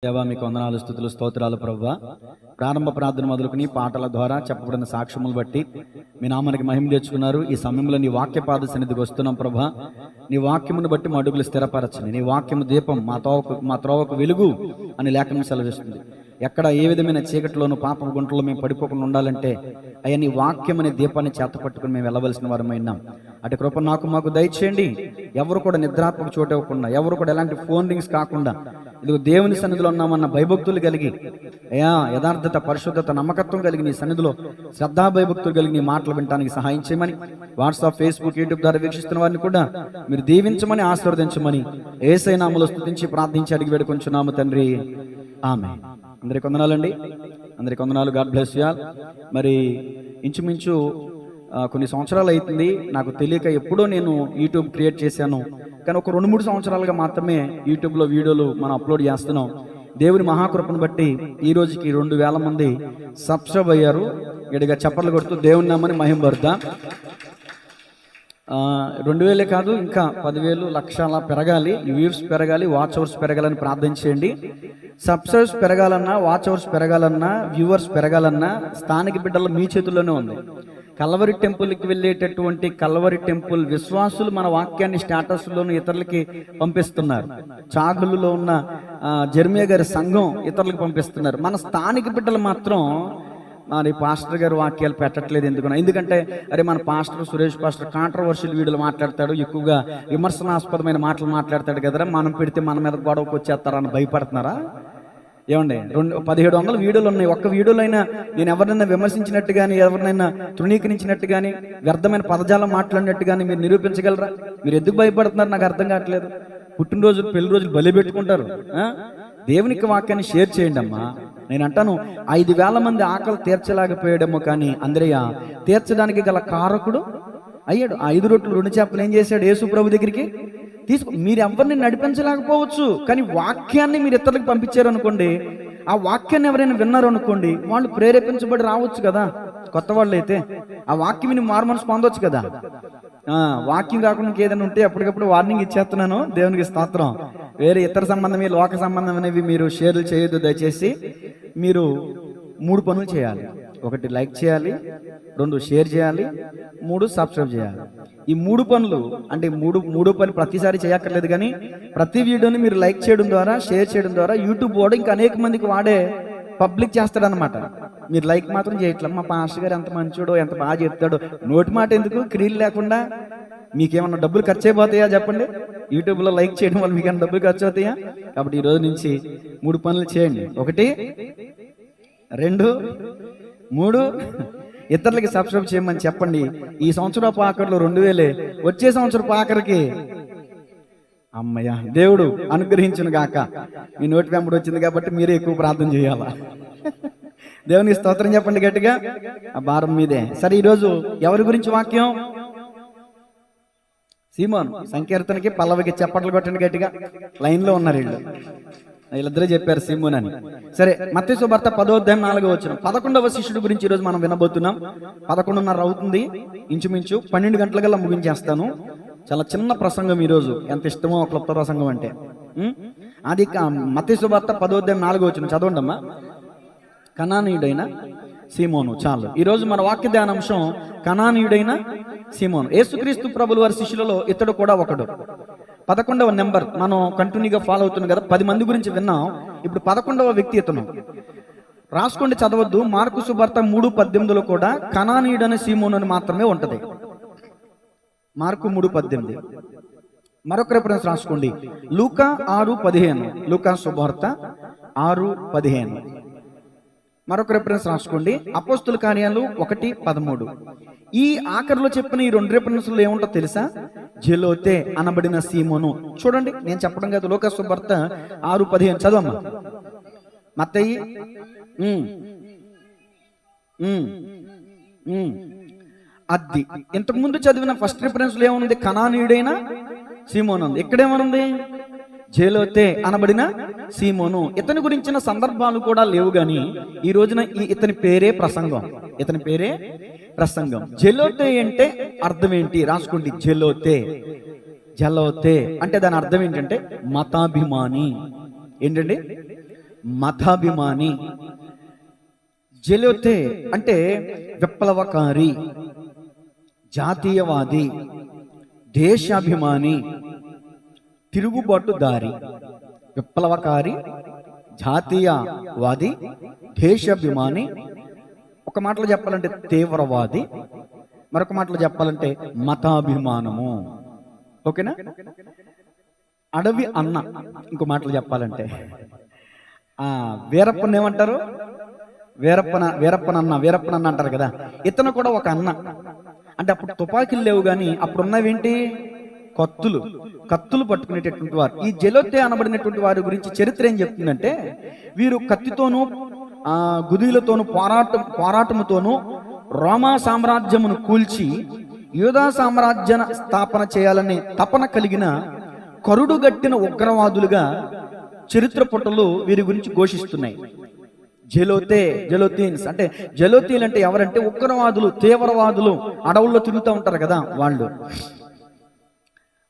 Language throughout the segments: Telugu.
దేవా మీకు వందనాలు, స్తుతులు, స్తోత్రాలు ప్రభువా. ప్రారంభ ప్రార్థన మొదలుకుని పాటల ద్వారా చెప్పబడిన సాక్ష్యములు బట్టి మీ నామానికి మహిమ తెచ్చుకున్నారు. ఈ సమయంలో నీ వాక్యపాద సన్నిధికి వస్తున్నాం ప్రభువా. నీ వాక్యమును బట్టి మా అడుగులు స్థిరపరచండి. నీ వాక్యము దీపం, మా త్రోవకు వెలుగు అని లేఖనం సెలవిస్తుంది. ఎక్కడ ఏ విధమైన చీకటిలోను పాప గుంటలో మేము పడిపోకుండా ఉండాలంటే అయ్యా నీ వాక్యం అనే దీపాన్ని చేత పట్టుకుని మేము వెళ్ళవలసిన వారమైనాం. అటు కృప మాకు దయచేయండి. ఎవరు కూడా నిద్రాత్మక చోటు ఇవ్వకుండా, ఎవరు కూడా ఎలాంటి ఫోన్ రింగ్స్ కాకుండా, ఇదిగో దేవుని సన్నిధిలో ఉన్నామన్న భయభక్తులు కలిగి, అయ్యా యథార్థత, పరిశుద్ధత, నమ్మకత్వం కలిగి నీ సన్నిధిలో శ్రద్ధా భయభక్తులు కలిగి నీ మాటలు వినడానికి సహాయం చేయమని, వాట్సాప్, ఫేస్బుక్, యూట్యూబ్ ద్వారా వీక్షిస్తున్న వారిని కూడా మీరు దీవించమని, ఆశీర్వదించమని యేసయ్య నామములో స్తుతించి ప్రార్థించి అడిగి వేడుకొంచున్నాము తండ్రి, ఆమేన్. అందరికి వందనాలండి, అందరికి వందనాలు. God bless you all. మరి ఇంచుమించు కొన్ని సంవత్సరాలు అవుతుంది, నాకు తెలియక ఎప్పుడో నేను యూట్యూబ్ క్రియేట్ చేశాను. కానీ ఒక 2-3 సంవత్సరాలుగా మాత్రమే యూట్యూబ్లో వీడియోలు మనం అప్లోడ్ చేస్తున్నాం. దేవుని మహాకృపను బట్టి ఈ రోజుకి 2000 మంది సబ్స్క్రైబ్ అయ్యారు. గట్టిగా చప్పట్లు కొడుతూ దేవుని నామని మహిమ పరుద్దాం. 2000 కాదు, ఇంకా 10,000, 1,00,000 అలా పెరగాలి. వ్యూస్ పెరగాలి, వాచ్ అవర్స్ పెరగాలని ప్రార్థన చేయండి. సబ్స్క్రైబ్స్ పెరగాలన్నా, వాచ్ అవర్స్ పెరగాలన్నా, వ్యూవర్స్ పెరగాలన్నా స్థానిక బిడ్డలు మీ చేతుల్లోనే ఉంది. కల్వరి టెంపుల్కి వెళ్ళేటటువంటి కల్వరి టెంపుల్ విశ్వాసులు మన వాక్యాన్ని స్టేటస్లోను ఇతరులకి పంపిస్తున్నారు. చాగులులో ఉన్న జెర్మియా గారి సంఘం ఇతరులకు పంపిస్తున్నారు. మన స్థానిక బిడ్డలు మాత్రం మరి పాస్టర్ గారు వాక్యాలు పెట్టట్లేదు. ఎందుకంటే అరే మన పాస్టర్ సురేష్ పాస్టర్ కాంట్రవర్షియల్ వీడియోలు మాట్లాడతాడు, ఎక్కువగా విమర్శనాస్పదమైన మాటలు మాట్లాడతాడు కదరా, మనం పెడితే మన మీద గొడవకు వచ్చేస్తారని భయపడుతున్నారా? ఏమండి, 1700 వీడియోలు ఉన్నాయి. ఒక్క వీడియోలో అయినా నేను ఎవరినైనా విమర్శించినట్టు కానీ, ఎవరినైనా తృణీకరించినట్టు కానీ, వ్యర్థమైన పదజాలం మాట్లాడినట్టు కానీ మీరు నిరూపించగలరా? మీరు ఎందుకు భయపడుతున్నారు నాకు అర్థం కావట్లేదు. పుట్టినరోజులు, పెళ్లి రోజులు బలి పెట్టుకుంటారు. దేవునికి వాక్యాన్ని షేర్ చేయండి అమ్మా. నేను అంటాను, 5,000 మంది ఆకలి తీర్చలేకపోయాడేమో, కానీ అందరయ్య తీర్చడానికి గల కారకుడు అయ్యాడు. 5 రొట్టెలు 2 చేపలు ఏం చేశాడు? యేసు ప్రభు దగ్గరికి మీరు ఎవరిని నడిపించలేకపోవచ్చు, కానీ వాక్యాన్ని మీరు ఇతరులకు పంపించారు అనుకోండి, ఆ వాక్యాన్ని ఎవరైనా విన్నారు అనుకోండి, వాళ్ళు ప్రేరేపించబడి రావచ్చు కదా. కొత్త వాళ్ళు అయితే ఆ వాక్యం విని మారుమనసు పొందవచ్చు కదా. వాక్యం కాకుండా ఇంకేదైనా ఉంటే అప్పటికప్పుడు వార్నింగ్ ఇచ్చేస్తున్నాను. దేవునికి స్తోత్రం. వేరే ఇతర సంబంధమే, లోక సంబంధం అనేవి మీరు షేర్లు చేయొద్దు దయచేసి. మీరు 3 పనులు చేయాలి. 1 లైక్ చేయాలి, 2 షేర్ చేయాలి, 3 సబ్స్క్రైబ్ చేయాలి. ఈ 3 పనులు అంటే మూడో పని ప్రతిసారి చేయక్కర్లేదు, కానీ ప్రతి వీడియోని మీరు లైక్ చేయడం ద్వారా, షేర్ చేయడం ద్వారా యూట్యూబ్ వాడు ఇంకా అనేక మందికి వాడే పబ్లిక్ చేస్తాడనమాట. మీరు లైక్ మాత్రం చేయట్లేదు. మా పాస్టర్ గారు ఎంత మంచోడో, ఎంత బాగా చెప్తాడో, నోటి మాట ఎందుకు, క్రియలు లేకుండా మీకేమన్నా డబ్బులు ఖర్చు అయిపోతాయా చెప్పండి? యూట్యూబ్లో లైక్ చేయడం వల్ల మీకేమన్నా డబ్బులు ఖర్చు అవుతాయా? కాబట్టి ఈ రోజు నుంచి 3 పనులు చేయండి. 1, 2, 3 ఇతరులకి సబ్స్క్రైబ్ చేయమని చెప్పండి. ఈ సంవత్సరం పాకర్లో 2000, వచ్చే సంవత్సరం పాకరికి అమ్మయ్య దేవుడు అనుగ్రహించును గాక. మీ నోటి వెంబడి వచ్చింది కాబట్టి మీరే ఎక్కువ ప్రార్థన చేయాలా. దేవునికి స్తోత్రం చెప్పండి గట్టిగా. ఆ భారం మీదే. సరే, ఈరోజు ఎవరి గురించి వాక్యం? సీమోను. సంకీర్తనకి పల్లవికి చప్పట్లు కొట్టండి గట్టిగా. లైన్లో ఉన్నారు వీళ్ళిద్దరే చెప్పారు సీమోన్ అని. సరే, మత్తయి సువార్త 10వ అధ్యాయం 4వ వచనం. 11వ శిష్యుడి గురించి ఈరోజు మనం వినబోతున్నాం. 11:30 అవుతుంది. ఇంచుమించు 12 గంటలకల్లా ముగించేస్తాను. చాలా చిన్న ప్రసంగం ఈరోజు. ఎంత ఇష్టమో క్లుప్త ప్రసంగం అంటే. అది మత్తయి సువార్త 10వ అధ్యాయం 4వ వచనం చదవండి అమ్మా. కనానీయుడైన సీమోను. చాలు. ఈరోజు మన వాక్య ధ్యానాంశం కనానీయుడైన సీమోను. యేసుక్రీస్తు ప్రభుల వారి శిష్యులలో ఇతడు కూడా ఒకడు. 11వ నెంబర్ మనం కంటిన్యూగా ఫాలో అవుతున్నాం కదా. 10 మంది గురించి విన్నాం. ఇప్పుడు 11వ వ్యక్తి ఇతను. రాసుకోండి, చదవద్దు. మార్కు సువార్త 3:18లో కూడా కనానీయుడైన సీమోను అని మాత్రమే ఉంటది. మార్కు 3:18. మరొక రెఫరెన్స్ రాసుకోండి. లూకా 6:15. లూకా సువార్త 6:15. మరొక రెఫరెన్స్ రాసుకోండి. అపోస్తుల కార్యాలు 1:13. ఈ ఆఖరిలో చెప్పిన ఈ 2 రెఫరెన్స్లు ఏముంటో తెలుసా? జెలోతే అనబడిన సీమోను. చూడండి, నేను చెప్పడం కాదు. లూకా సువార్త 6:15 చదవమ్మా. మత్తయి అది ఇంతకు ముందు చదివిన ఫస్ట్ రిఫరెన్స్ లో ఏముంది? కనానీయుడైన సీమోను ఉంది. ఇక్కడేమనుంది? జేలోతే అనబడిన సీమోను. ఇతని గురించిన సందర్భాలు కూడా లేవు, గాని ఈ రోజున ఇతని పేరే ప్రసంగం. ఇతని పేరే ప్రసంగం. జెలోతే అంటే అర్థం ఏంటి? రాసుకోండి. జెలోతే అంటే దాని అర్థం ఏంటంటే మతాభిమాని. ఏంటండి? మతాభిమాని. జెలోతే అంటే విప్లవకారి, జాతీయవాది, దేశాభిమాని, తిరుగుబాటుదారి. విప్లవకారి, జాతీయవాది, దేశాభిమాని, ఒక మాటలో చెప్పాలంటే తీవ్రవాది, మరొక మాటలో చెప్పాలంటే మతాభిమానము. ఓకేనా? అడవి అన్న, ఇంకో మాటలు చెప్పాలంటే వీరప్పన్ ఏమంటారు? వీరప్పనన్న అంటారు కదా. ఇతను కూడా ఒక అన్న. అంటే అప్పుడు తుపాకీలు లేవు, కానీ అప్పుడు ఉన్నవేంటి? కత్తులు పట్టుకునేటటువంటి వారు. ఈ జెలోతే అనబడినటువంటి వారి గురించి చరిత్ర ఏం చెప్తుందంటే, వీరు కత్తితోనూ గుదిలతోనూ పోరాటముతోనూ రోమా సామ్రాజ్యమును కూల్చి యూదా సామ్రాజ్య స్థాపన చేయాలనే తపన కలిగిన కరుడుగట్టిన ఉగ్రవాదులుగా చరిత్ర పుటలు వీరి గురించి ఘోషిస్తున్నాయి. జెలోతీన్స్ అంటే, జెలోతీలు అంటే ఎవరంటే ఉగ్రవాదులు, తీవ్రవాదులు, అడవుల్లో తిరుగుతూ ఉంటారు కదా వాళ్ళు.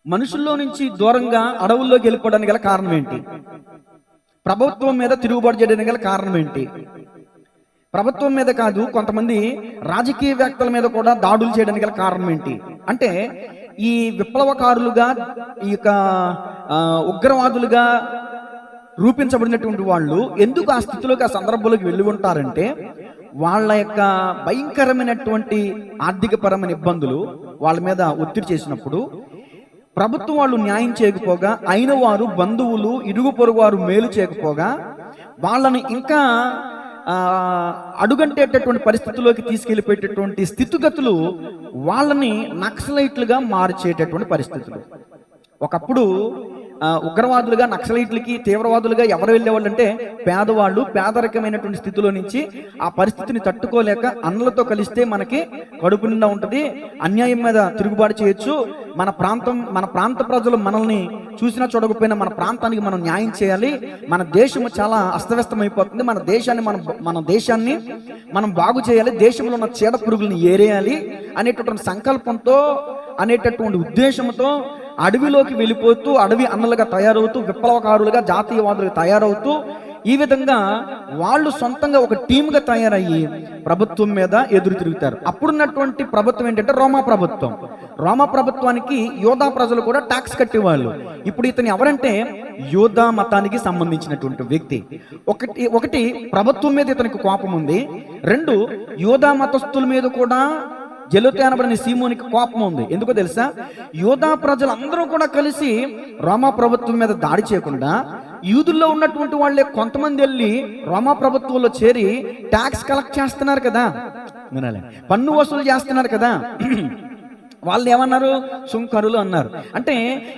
మనుషుల్లో నుంచి దూరంగా అడవుల్లోకి వెళ్ళిపోవడానికి గల కారణం ఏంటి? ప్రభుత్వం మీద తిరుగుబాటు చేయడానికి గల కారణం ఏంటి? ప్రభుత్వం మీద కాదు, కొంతమంది రాజకీయవేత్తల మీద కూడా దాడులు చేయడానికి గల కారణం ఏంటి అంటే, ఈ విప్లవకారులుగా, ఈ యొక్క ఉగ్రవాదులుగా రూపించబడినటువంటి వాళ్ళు ఎందుకు ఆ స్థితిలోకి, ఆ సందర్భంలోకి వెళ్ళి ఉంటారంటే, వాళ్ళ యొక్క భయంకరమైనటువంటి ఆర్థికపరమైన ఇబ్బందులు వాళ్ళ మీద ఒత్తిడి చేసినప్పుడు ప్రభుత్వం వాళ్ళు న్యాయం చేయకపోగా, అయిన వారు, బంధువులు, ఇరుగు పొరుగు వారు మేలు చేయకపోగా వాళ్ళని ఇంకా అడుగంటేటటువంటి పరిస్థితుల్లోకి తీసుకెళ్ళిపోయేటటువంటి స్థితిగతులు వాళ్ళని నక్సలైట్లుగా మార్చేటటువంటి పరిస్థితులు. ఒకప్పుడు ఉగ్రవాదులుగా, నక్సలైట్లకి, తీవ్రవాదులుగా ఎవరు వెళ్ళేవాళ్ళు అంటే పేదవాళ్ళు, పేదరికమైనటువంటి స్థితిలో నుంచి ఆ పరిస్థితిని తట్టుకోలేక అన్నలతో కలిస్తే మనకి కడుపు నిండా ఉంటుంది, అన్యాయం మీద తిరుగుబాటు చేయొచ్చు, మన ప్రాంత ప్రజలు మనల్ని చూసినా చూడకపోయినా మన ప్రాంతానికి మనం న్యాయం చేయాలి, మన దేశము చాలా అస్తవ్యస్తం అయిపోతుంది, మన దేశాన్ని మనం బాగు చేయాలి, దేశంలో ఉన్న చీడ పురుగుల్ని ఏరేయాలి అనేటటువంటి సంకల్పంతో, అనేటటువంటి ఉద్దేశంతో అడవిలోకి వెళ్ళిపోతూ, అడవి అన్నలుగా తయారవుతూ, విప్లవకారులుగా, జాతీయవాదులుగా తయారవుతూ, ఈ విధంగా వాళ్ళు సొంతంగా ఒక టీమ్గా తయారయ్యి ప్రభుత్వం మీద ఎదురు తిరుగుతారు. అప్పుడున్నటువంటి ప్రభుత్వం ఏంటంటే రోమా ప్రభుత్వం. రోమా ప్రభుత్వానికి యూదా ప్రజలు కూడా ట్యాక్స్ కట్టేవాళ్ళు. ఇప్పుడు ఇతను ఎవరంటే యూదా మతానికి సంబంధించినటువంటి వ్యక్తి. ఒకటి ప్రభుత్వం మీద ఇతనికి కోపం ఉంది, రెండు యూదా మతస్థుల మీద కూడా జెలోతే అనబడిన సీమోనికి కోపం ఉంది. ఎందుకో తెలుసా? యూదా ప్రజలందరూ కూడా కలిసి రోమా ప్రభుత్వం మీద దాడి చేయకుండా యూదుల్లో ఉన్నటువంటి వాళ్ళే కొంతమంది వెళ్ళి రోమా ప్రభుత్వంలో చేరి ట్యాక్స్ కలెక్ట్ చేస్తున్నారు కదా, పన్ను వసూలు చేస్తున్నారు కదా. వాళ్ళు ఏమన్నారు? సుంకరులు అన్నారు. అంటే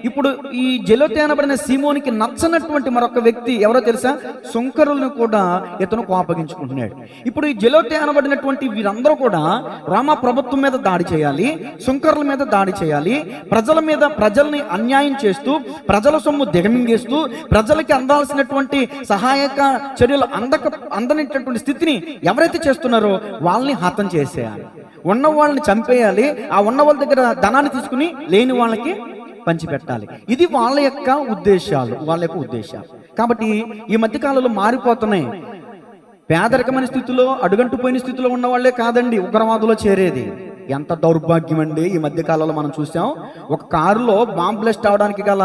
ఇప్పుడు ఈ జెలోతే అనబడిన సీమోనికి నచ్చనటువంటి మరొక వ్యక్తి ఎవరో తెలుసా? సుంకరులను కూడా ఇతను కోపగించుకుంటున్నాడు. ఇప్పుడు ఈ జెలోతే అనబడినటువంటి వీరందరూ కూడా రోమా ప్రభుత్వం మీద దాడి చేయాలి, సుంకరుల మీద దాడి చేయాలి, ప్రజల్ని అన్యాయం చేస్తూ, ప్రజల సొమ్ము దిగమింగేస్తూ, ప్రజలకి అందాల్సినటువంటి సహాయక చర్యలు అందనేటటువంటి స్థితిని ఎవరైతే చేస్తున్నారో వాళ్ళని హతం చేసేయాలి, ఉన్న వాళ్ళని చంపేయాలి, ఆ ఉన్న వాళ్ళ దగ్గర ధనాన్ని తీసుకుని లేని వాళ్ళకి పంచిపెట్టాలి. ఇది వాళ్ళ యొక్క ఉద్దేశాలు. కాబట్టి ఈ మధ్య కాలంలో మారిపోతున్నాయి. పేదరికమైన స్థితిలో, అడుగంటుపోయిన స్థితిలో ఉన్న వాళ్ళే కాదండి ఉగ్రవాదులో చేరేది. ఎంత దౌర్భాగ్యం అండి! ఈ మధ్య కాలంలో మనం చూసాం, ఒక కారులో బాంబ్ బ్లాస్ట్ అవడానికి గల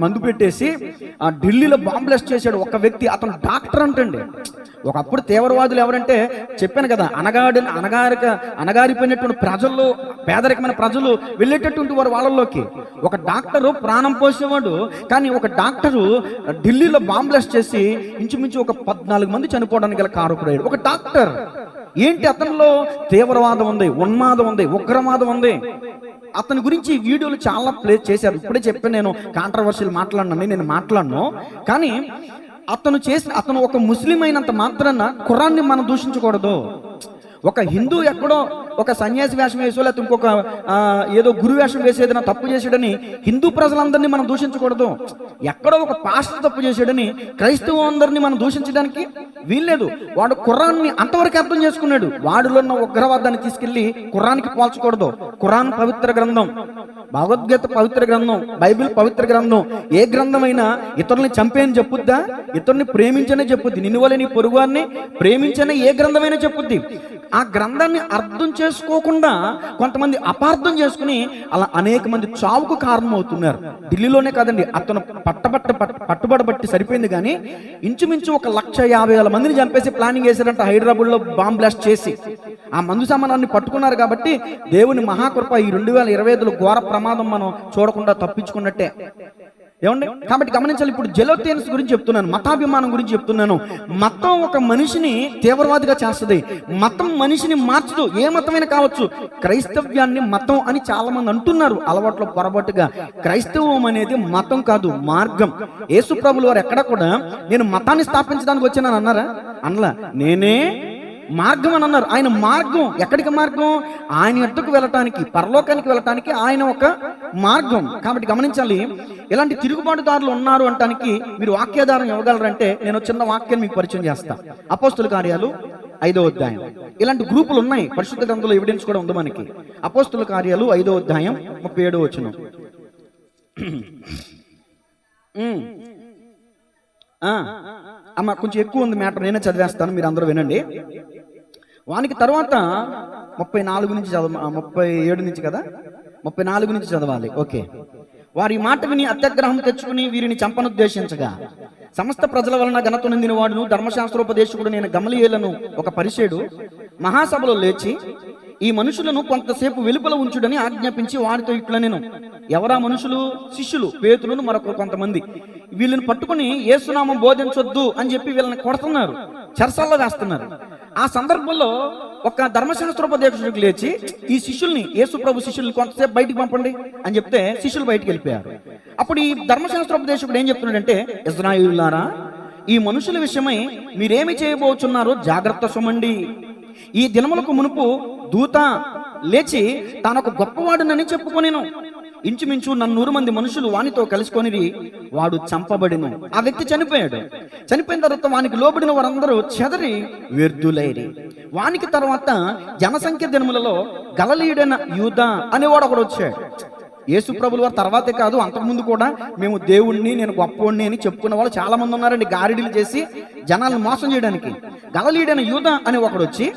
మందు పెట్టేసి ఢిల్లీలో బాంబ్ బ్లాస్ట్ చేశాడు ఒక వ్యక్తి. అతను డాక్టర్ అంటండి. ఒకప్పుడు తీవ్రవాదులు ఎవరంటే చెప్పాను కదా, అనగారిపోయినటువంటి ప్రజల్లో, పేదరికమైన ప్రజలు వెళ్ళేటటువంటి వారు వాళ్ళలోకి. ఒక డాక్టరు ప్రాణం పోసేవాడు, కానీ ఒక డాక్టరు ఢిల్లీలో బాంబ్ బ్లాస్ట్ చేసి ఇంచుమించు ఒక 14 మంది చనిపోవడానికి గల కారకుడయ్యాడు. ఒక డాక్టర్. ఏంటి? అతనిలో తీవ్రవాదం ఉంది, ఉన్మాదం ఉంది, ఉగ్రవాదం ఉంది. అతని గురించి వీడియోలు చాలా ప్లే చేశారు. ఇప్పుడే చెప్పాను, నేను కాంట్రవర్షియల్ నేను మాట్లాడను. కానీ అతను ఒక ముస్లిం అయినంత మాత్రాన ఖురాన్ని మనం దూషించకూడదు. ఒక హిందూ ఎక్కడో ఒక సన్యాసి వేషం వేసో లేకపోతే ఇంకొక ఏదో గురు వేషం వేసేదైనా తప్పు చేసాడని హిందూ ప్రజలందరినీ మనం దూషించకూడదు. ఎక్కడో ఒక పాస్టర్ తప్పు చేసాడని క్రైస్తవులందరినీ మనం దూషించడానికి వీల్లేదు. వాడు ఖురాన్ని అంతవరకు అర్థం చేసుకున్నాడు. వాడిలో ఉన్న ఉగ్రవాదాన్ని తీసుకెళ్లి ఖురాన్కి పోల్చకూడదు. ఖురాన్ పవిత్ర గ్రంథం, భగవద్గీత పవిత్ర గ్రంథం, బైబిల్ పవిత్ర గ్రంథం. ఏ గ్రంథమైనా ఇతరుల్ని చంపేయని చెప్పుద్దా? ఇతరుని ప్రేమించనే చెప్పుద్ది. నిన్ను వల్ల నీ పొరుగువారిని ప్రేమించనే ఏ గ్రంథమైనా చెప్పుద్ది. ఆ గ్రంథాన్ని అర్థం చేసుకోకుండా కొంతమంది అపార్థం చేసుకుని అలా అనేక మంది చావుకు కారణం అవుతున్నారు. ఢిల్లీలోనే కాదండి, అతను పట్టుబడబట్టి సరిపోయింది కానీ ఇంచుమించు 1,50,000 మందిని చంపేసి ప్లానింగ్ చేశారంట హైదరాబాద్లో బాంబ్ బ్లాస్ట్ చేసి. ఆ మందు సామానాన్ని పట్టుకున్నారు కాబట్టి దేవుని మహాకృప ఈ 2025లో ఘోర ప్రమాదం మనం చూడకుండా తప్పించుకున్నట్టే. ఏమండి? కాబట్టి గమనించాలి. ఇప్పుడు జెలోథియన్స్ గురించి చెప్తున్నాను, మతాభిమానం గురించి చెప్తున్నాను. మతం ఒక మనిషిని తీవ్రవాదిగా చేస్తుంది. మతం మనిషిని మార్చదు. ఏ మతమైనా కావచ్చు. క్రైస్తవ్యాన్ని మతం అని చాలా మంది అంటున్నారు అలవాట్లో పొరపాటుగా. క్రైస్తవం అనేది మతం కాదు, మార్గం. యేసు ప్రభువుల వారు ఎక్కడ కూడా నేను మతాన్ని స్థాపించడానికి వచ్చానని అన్నారా? అనలా. నేనే మార్గం అని అన్నారు. ఆయన మార్గం. ఎక్కడికి మార్గం? ఆయన ఎద్దుకు వెళ్ళటానికి, పరలోకానికి వెళ్ళటానికి ఆయన ఒక మార్గం. కాబట్టి గమనించాలి. ఇలాంటి తిరుగుబాటుదారులు ఉన్నారు అంటానికి మీరు వాక్యాధారం ఇవ్వగలరంటే నేను చిన్న వాక్యాన్ని మీకు పరిచయం చేస్తా. అపోస్తుల కార్యాలు 5వ అధ్యాయం. ఇలాంటి గ్రూపులు ఉన్నాయి. పరిశుద్ధ గ్రంథంలో ఎవిడెన్స్ కూడా ఉంది మనకి. అపోస్తుల కార్యాలు 5వ అధ్యాయం 37వ వచనం. అమ్మ కొంచెం ఎక్కువ ఉంది మ్యాటర్, నేనే చదివేస్తాను, మీరు అందరూ వినండి. వానికి తర్వాత 34 నుంచి 37 నుంచి కదా, 34 నుంచి చదవాలి. ఓకే. వారి మాట విని అత్యాగ్రహం తెచ్చుకుని వీరిని చంపనుద్దేశించగా సమస్త ప్రజల వలన ఘనత నొందిన వాడును ధర్మశాస్త్రోపదేశకుడు నేను గమలీయేలను ఒక పరిసేయుడు మహాసభలో లేచి ఈ మనుషులను కొంతసేపు వెలుపల ఉంచుడని ఆజ్ఞాపించి వారితో ఇట్లా నేను ఎవరా మనుషులు? శిష్యులు, పేతురును మరొక కొంతమంది. వీళ్ళని పట్టుకుని యేసునామం బోధించొద్దు అని చెప్పి వీళ్ళని కొడుతున్నారు, చెరసాల్లో వేస్తున్నారు. ఆ సందర్భంలో ఒక ధర్మశాస్త్రోపదేశకుడికి లేచి ఈ శిష్యుల్ని, యేసు ప్రభు శిష్యుల్ని కొంతసేపు బయటికి పంపండి అని చెప్తే శిష్యులు బయటికి వెళ్ళిపోయారు. అప్పుడు ఈ ధర్మశాస్త్రోపదేశకుడు ఏం చెప్తున్నాడంటే, ఇశ్రాయేలులారా, ఈ మనుషుల విషయమై మీరేమి చేయబోచున్నారో జాగ్రత్త సుమండి. ఈ దినములకు మునుపు దూత లేచి తానొక గొప్పవాడునని చెప్పుకొనేను. ఇంచుమించు 100 మంది మనుషులు వానితో కలుసుకొని వాడు చంపబడిను. ఆ వ్యక్తి చనిపోయాడు. చనిపోయిన తర్వాత వానికి లోబడిన వారందరూ చెదరి వ్యర్థులైరి. వానికి తర్వాత జనసంఖ్య దినములలో గలిలయుడైన యూదా అనేవాడు ఒకడు వచ్చాడు. యేసు ప్రభుల వారు తర్వాతే కాదు, అంతకుముందు కూడా మేము దేవుణ్ణి, నేను గొప్పవాణ్ణి అని చెప్పుకున్న వాళ్ళు చాలా మంది ఉన్నారండి, గారిడీలు చేసి జనాలను మోసం చేయడానికి. గలిలయుడైన యూదా అని ఒకడు వచ్చి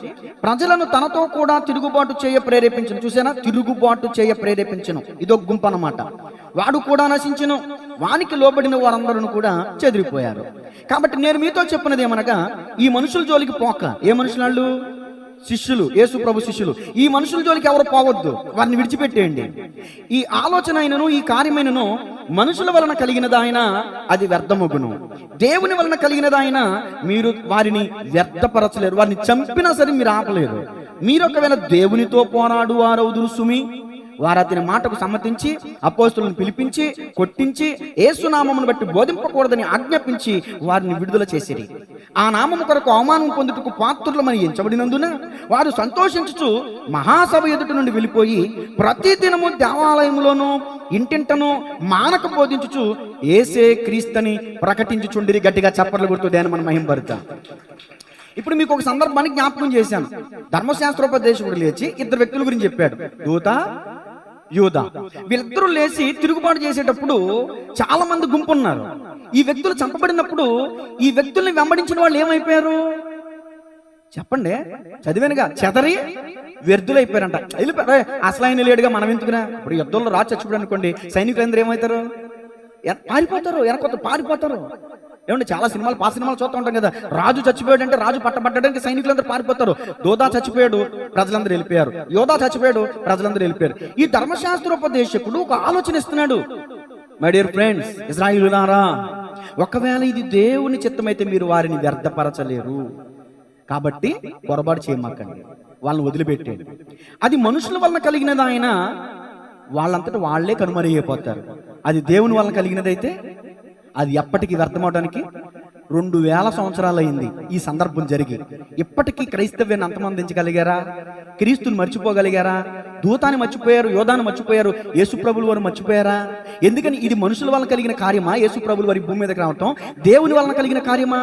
ప్రజలను తనతో కూడా తిరుగుబాటు చేయ ప్రేరేపించను. చూసానా? తిరుగుబాటు చేయ ప్రేరేపించను. ఇదొక గుంపు అన్నమాట. వాడు కూడా నశించును, వానికి లోబడిన వారందరూ కూడా చెదిరిపోయారు. కాబట్టి నేను మీతో చెప్పినది ఏమనగా, ఈ మనుషుల జోలికి పోక. ఏ మనుషులు? శిష్యులు, యేసు ప్రభు శిష్యులు. ఈ మనుషుల జోలికి ఎవరు పోవద్దు, వారిని విడిచిపెట్టేయండి. ఈ ఆలోచన అయినను ఈ కార్యమైనను మనుషుల వలన కలిగినదాయన అది వ్యర్థమగును, దేవుని వలన కలిగినదాయన మీరు వారిని వ్యర్థపరచలేరు. వారిని చంపినా సరే మీరు ఆపలేరు. మీరు ఒకవేళ దేవునితో పోరాడు వారవుదురు సుమి. వారు అతని మాటకు సమ్మతించి అపోస్తులను పిలిపించి కొట్టించి యేసునామమును బట్టి బోధింపకూడదని ఆజ్ఞాపించి వారిని విడుదల చేసిరి. ఆ నామము కొరకు అవమానం పొందుటకు పాత్రులమని ఎంచబడినందున వారు సంతోషించుచు మహాసభ ఎదుట నుండి వెళ్ళిపోయి ప్రతి దినము దేవాలయంలోనూ ఇంటింటను మానక బోధించుచు యేసే క్రీస్తుని ప్రకటించుచుండిరి. గట్టిగా చప్పట్లు కొడుతూ దేని మన మహింపరుతా. ఇప్పుడు మీకు ఒక సందర్భాన్ని జ్ఞాపకం చేశాను. ధర్మశాస్త్రోపదేశకుడు లేచి 2 వ్యక్తుల గురించి చెప్పాడు, దూత, యూదా. వీళ్ళిద్దరూ లేచి తిరుగుబాటు చేసేటప్పుడు చాలా మంది గుంపు ఉన్నారు. ఈ వ్యక్తులు చంపబడినప్పుడు ఈ వ్యక్తుల్ని వెంబడించిన వాళ్ళు ఏమైపోయారు చెప్పండి? చదివానుగా, చెదరి వ్యర్థులైపోయారంట. వెళ్ళిపోయారు. అసలు ఆయన లేడుగా మనం ఎందుకురా? ఇప్పుడు యుద్ధంలో రాజు చచ్చిపోయాడు అనుకోండి, సైనికులందరూ ఏమవుతారు? పారిపోతారు, వెనకొత్త పారిపోతారు. ఏమంటే చాలా సినిమాలు, పాత సినిమాలు చూస్తూ ఉంటాం కదా, రాజు చచ్చిపోయాడు అంటే రాజు పట్టబడ్డానికి సైనికులందరూ పారిపోతారు. దోదా చచ్చిపోయాడు, ప్రజలందరూ వెళ్ళిపోయారు. యోధా చచ్చిపోయాడు, ప్రజలందరూ వెళ్ళిపోయారు. ఈ ధర్మశాస్త్రోపదేశకుడు ఒక ఆలోచన ఇస్తున్నాడు. మై డియర్ ఫ్రెండ్స్, ఇశ్రాయేలులారా, ఒకవేళ ఇది దేవుని చిత్తమైతే మీరు వారిని వ్యర్థపరచలేరు. కాబట్టి పొరపాటు చేయమాకండి, వాళ్ళని వదిలిపెట్టండి. అది మనుషుల వలన కలిగినది ఆయన వాళ్ళంతటా వాళ్లే కనుమరుగైపోతారు. అది దేవుని వలన కలిగినదైతే అది ఎప్పటికీ వ్యర్థమవడానికి 2000 సంవత్సరాలు అయింది ఈ సందర్భం జరిగి. ఇప్పటికీ క్రైస్తవ్యాన్ని అంతమందించగలిగారా? క్రీస్తుని మర్చిపోగలిగారా? దూతాన్ని మర్చిపోయారు, యోధాన్ని మర్చిపోయారు, యేసు ప్రభుల వారు మర్చిపోయారా? ఎందుకని? ఇది మనుషుల వలన కలిగిన కార్యమా? యేసు ప్రభుల వారి భూమి మీదకి రావటం దేవుని వలన కలిగిన కార్యమా?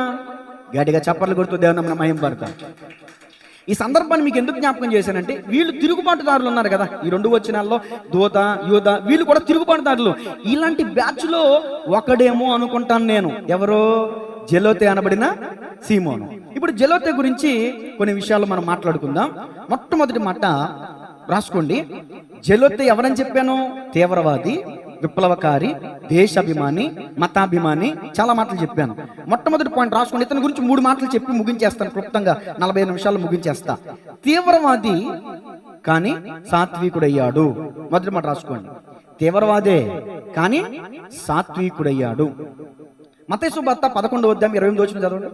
గట్టిగా చప్పట్లు కొడుతూ దేవుని మహిమ పడతాం. ఈ సందర్భాన్ని మీకు ఎందుకు జ్ఞాపకం చేశానంటే, వీళ్ళు తిరుగుబాటుదారులు ఉన్నారు కదా, ఈ 2 వచనాల్లో దూత యూద వీళ్ళు కూడా తిరుగుబాటుదారులు. ఇలాంటి బ్యాచ్ లో ఒకడేమో అనుకుంటాను నేను. ఎవరో? జెలోతే అనబడిన సీమోను. ఇప్పుడు జెలోతే గురించి కొన్ని విషయాలు మనం మాట్లాడుకుందాం. మొట్టమొదటి మాట రాసుకోండి. జెలోతే ఎవరని చెప్పాను? తీవ్రవాది, విప్లవకారి, దేశాభిమాని, మతాభిమాని, చాలా మాటలు చెప్పాను. మొట్టమొదటి పాయింట్ రాసుకోండి. ఇతని గురించి 3 మాటలు చెప్పి ముగించేస్తాను క్లుప్తంగా, 45 నిమిషాలు ముగించేస్తా. తీవ్రవాది కానీ సాత్వికుడయ్యాడు. మొదటి మాట రాసుకోండి. తీవ్రవాదే కానీ సాత్వికుడయ్యాడు. మత్తయి సువార్త 11వ అధ్యాయం 28వ వచనం చదవండి.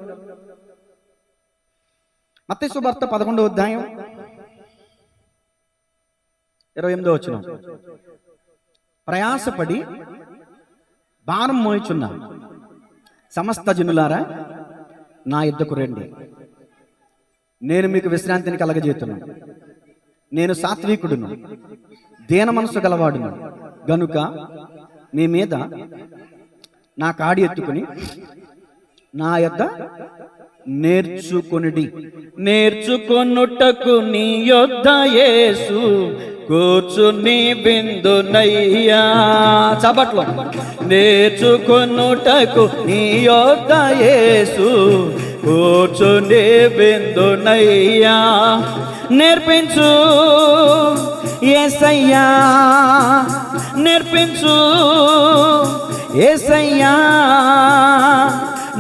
మత్తయి సువార్త 11వ అధ్యాయం 28వ వచనం. ప్రయాసపడి భారం మోయుచున్న సమస్త జనులారా నా యుద్ధకు రండి, నేను మీకు విశ్రాంతిని కలగజేతున్నాను. నేను సాత్వికుడును, దీన మనసు గలవాడును గనుక మీ మీద నా కాడి ఎత్తుకుని నా యొద్ద నేర్చుకొనుడి. నేర్చుకొనుటకు నీ యొద్ద యేసు కూర్చుని విందునయ్యా. చప్పట్లు. నేర్చుకొనుటకు నీ యొద్ద యేసు కూర్చుని విందునయ్యా. నేర్పించు యేసయ్యా, నేర్పించు యేసయ్యా,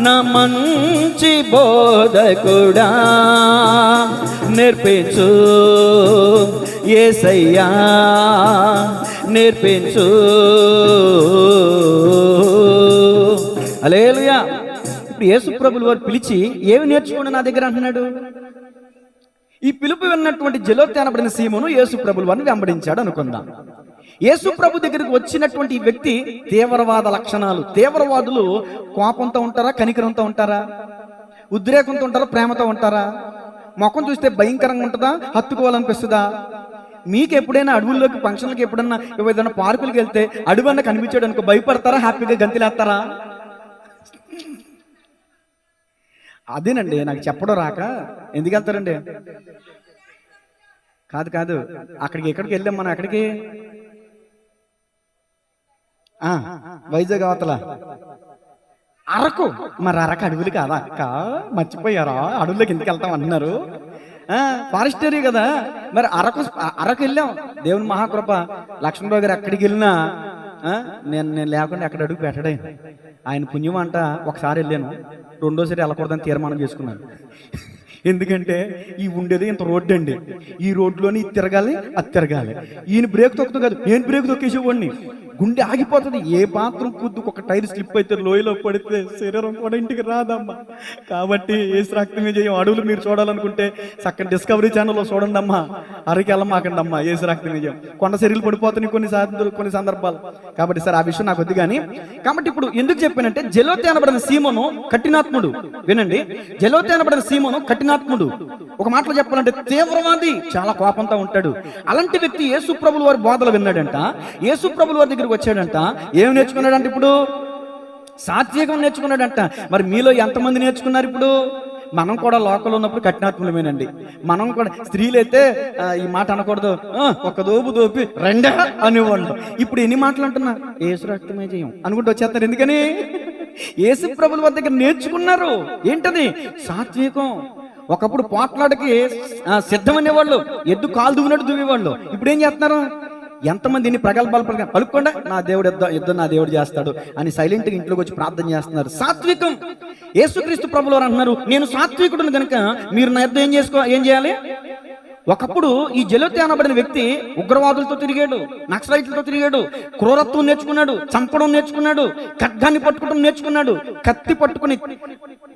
నా మంచి బోధకుడా. నేర్పించు యేసయ్యా, నేర్పించు. హల్లెలూయా. ఇప్పుడు యేసు ప్రభువు వారు పిలిచి ఏమి నేర్చుకోండి నా దగ్గర అంటున్నాడు. ఈ పిలుపు విన్నటువంటి జెలోతే అనబడిన సీమోను యేసు ప్రభువు వారిని వెంబడించాడు అనుకుందాం. యేసు ప్రభు దగ్గరికి వచ్చినటువంటి ఈ వ్యక్తి తీవ్రవాద లక్షణాలు. తీవ్రవాదులు కోపంతో ఉంటారా, కనికరంతో ఉంటారా, ఉద్రేకంతో ఉంటారా, ప్రేమతో ఉంటారా? ముఖం చూస్తే భయంకరంగా ఉంటుందా, హత్తుకోవాలనిపిస్తుందా? మీకు ఎప్పుడైనా అడవుల్లోకి ఫంక్షన్లకి ఎప్పుడన్నా ఏదైనా పార్కులకి వెళ్తే అడవన్నా కనిపించాడు అనుకో, భయపడతారా, హ్యాపీగా గంతులేస్తారా? అదేనండి నాకు చెప్పడం రాక. ఎందుకు వెళ్తారండి? కాదు అక్కడికి ఎక్కడికి వెళ్ళాం మనం? ఎక్కడికి? వైజాగ్ అవతల అరకు. మరి అరకు అడవులు కాదా అక్క? మర్చిపోయారా? అడవుల్లోకి ఎందుకు వెళ్తాం అంటున్నారు. ఫారెస్ట్ ఏరియా కదా. మరి అరకు వెళ్ళాం. దేవుని మహాకృప, లక్ష్మణరావు గారు ఎక్కడికి వెళ్ళినా నేను లేకుండా ఎక్కడ అడుగు పెట్టడే. ఆయన పుణ్యం అంట. ఒకసారి వెళ్ళాను, రెండోసారి వెళ్ళకూడదని తీర్మానం చేసుకున్నాను. ఎందుకంటే ఈ ఉండేది ఇంత రోడ్డు అండి, ఈ రోడ్లోని ఇది తిరగాలి, అది తిరగాలి. ఈయన బ్రేక్ తొక్కుతూ కాదు, నేను బ్రేక్ తొక్కేసేవాడిని. గుండె ఆగిపోతుంది. ఏ పాత్రం కుద్దు ఒక టైర్ స్లిప్ అయితే లోయలో పడితే శరీరం కూడా ఇంటికి రాదమ్మా. కాబట్టి యేసు రక్తమే జయం. అడవులు మీరు చూడాలనుకుంటే చక్కని డిస్కవరీ ఛానల్లో చూడండి అమ్మా. అరకి వెళ్ళమాకండి అమ్మా. యేసు రక్తమే జయం. కొండ శరీరాలు పడిపోతున్నాయి కొన్ని సందర్భాలు. కాబట్టి సార్ ఆ విషయం నాకు వద్దు కానీ. కాబట్టి ఇప్పుడు ఎందుకు చెప్పానంటే, జెలోతే అనబడిన సీమోను కఠినాత్ముడు. వినండి, జెలోతే అనబడిన సీమోను కఠినాత్ముడు. ఒక మాటలో చెప్పాలంటే తీవ్రవాది, చాలా కోపంతో ఉంటాడు. అలాంటి వ్యక్తి యేసు ప్రభువు వారి బోధలు విన్నాడంట. యేసు ప్రభువు వారి దగ్గర వచ్చాడంట. ఏం నేర్చుకున్నాడంట? ఇప్పుడు సాత్వికం నేర్చుకున్నాడంట. మరి మీలో ఎంతమంది నేర్చుకున్నారు? ఇప్పుడు మనం కూడా లోకల్ ఉన్నప్పుడు కఠినాత్ములమేనండి. మనం కూడా స్త్రీలైతే ఈ మాట అనకూడదు, ఒక దోపు దోపి రెండా అనేవాళ్ళు. ఇప్పుడు ఎన్ని మాటలు అంటున్నా? యేసు రక్తమే జయం అనుకుంటూ వచ్చేస్తారు. ఎందుకని? యేసు ప్రభువు వారి దగ్గర నేర్చుకున్నారు. ఏంటది? సాత్వికం. ఒకప్పుడు పోట్లాడికి సిద్ధమనేవాళ్ళు, ఎద్దు కాలు దువ్వినట్టు దువ్వేవాళ్ళు. ఇప్పుడు ఏం చేస్తున్నారు? ఎంతమంది ఇన్ని ప్రగల్భాలు పలుకుండా నా దేవుడు యుద్ధం నా దేవుడు చేస్తాడు అని సైలెంట్గా ఇంట్లోకి వచ్చి ప్రార్థన చేస్తున్నారు. సాత్వికం. యేసుక్రీస్తు ప్రభువు వారు అంటున్నారు, నేను సాత్వికుడును కనుక మీరు నా యుద్ధం ఏం చేయాలి? ఒకప్పుడు ఈ జెలోతే అనబడిన వ్యక్తి ఉగ్రవాదులతో తిరిగాడు, నక్సలైట్లతో తిరిగాడు, క్రూరత్వం నేర్చుకున్నాడు, చంపడం నేర్చుకున్నాడు, ఖడ్గాన్ని పట్టుకోవడం నేర్చుకున్నాడు, కత్తి పట్టుకుని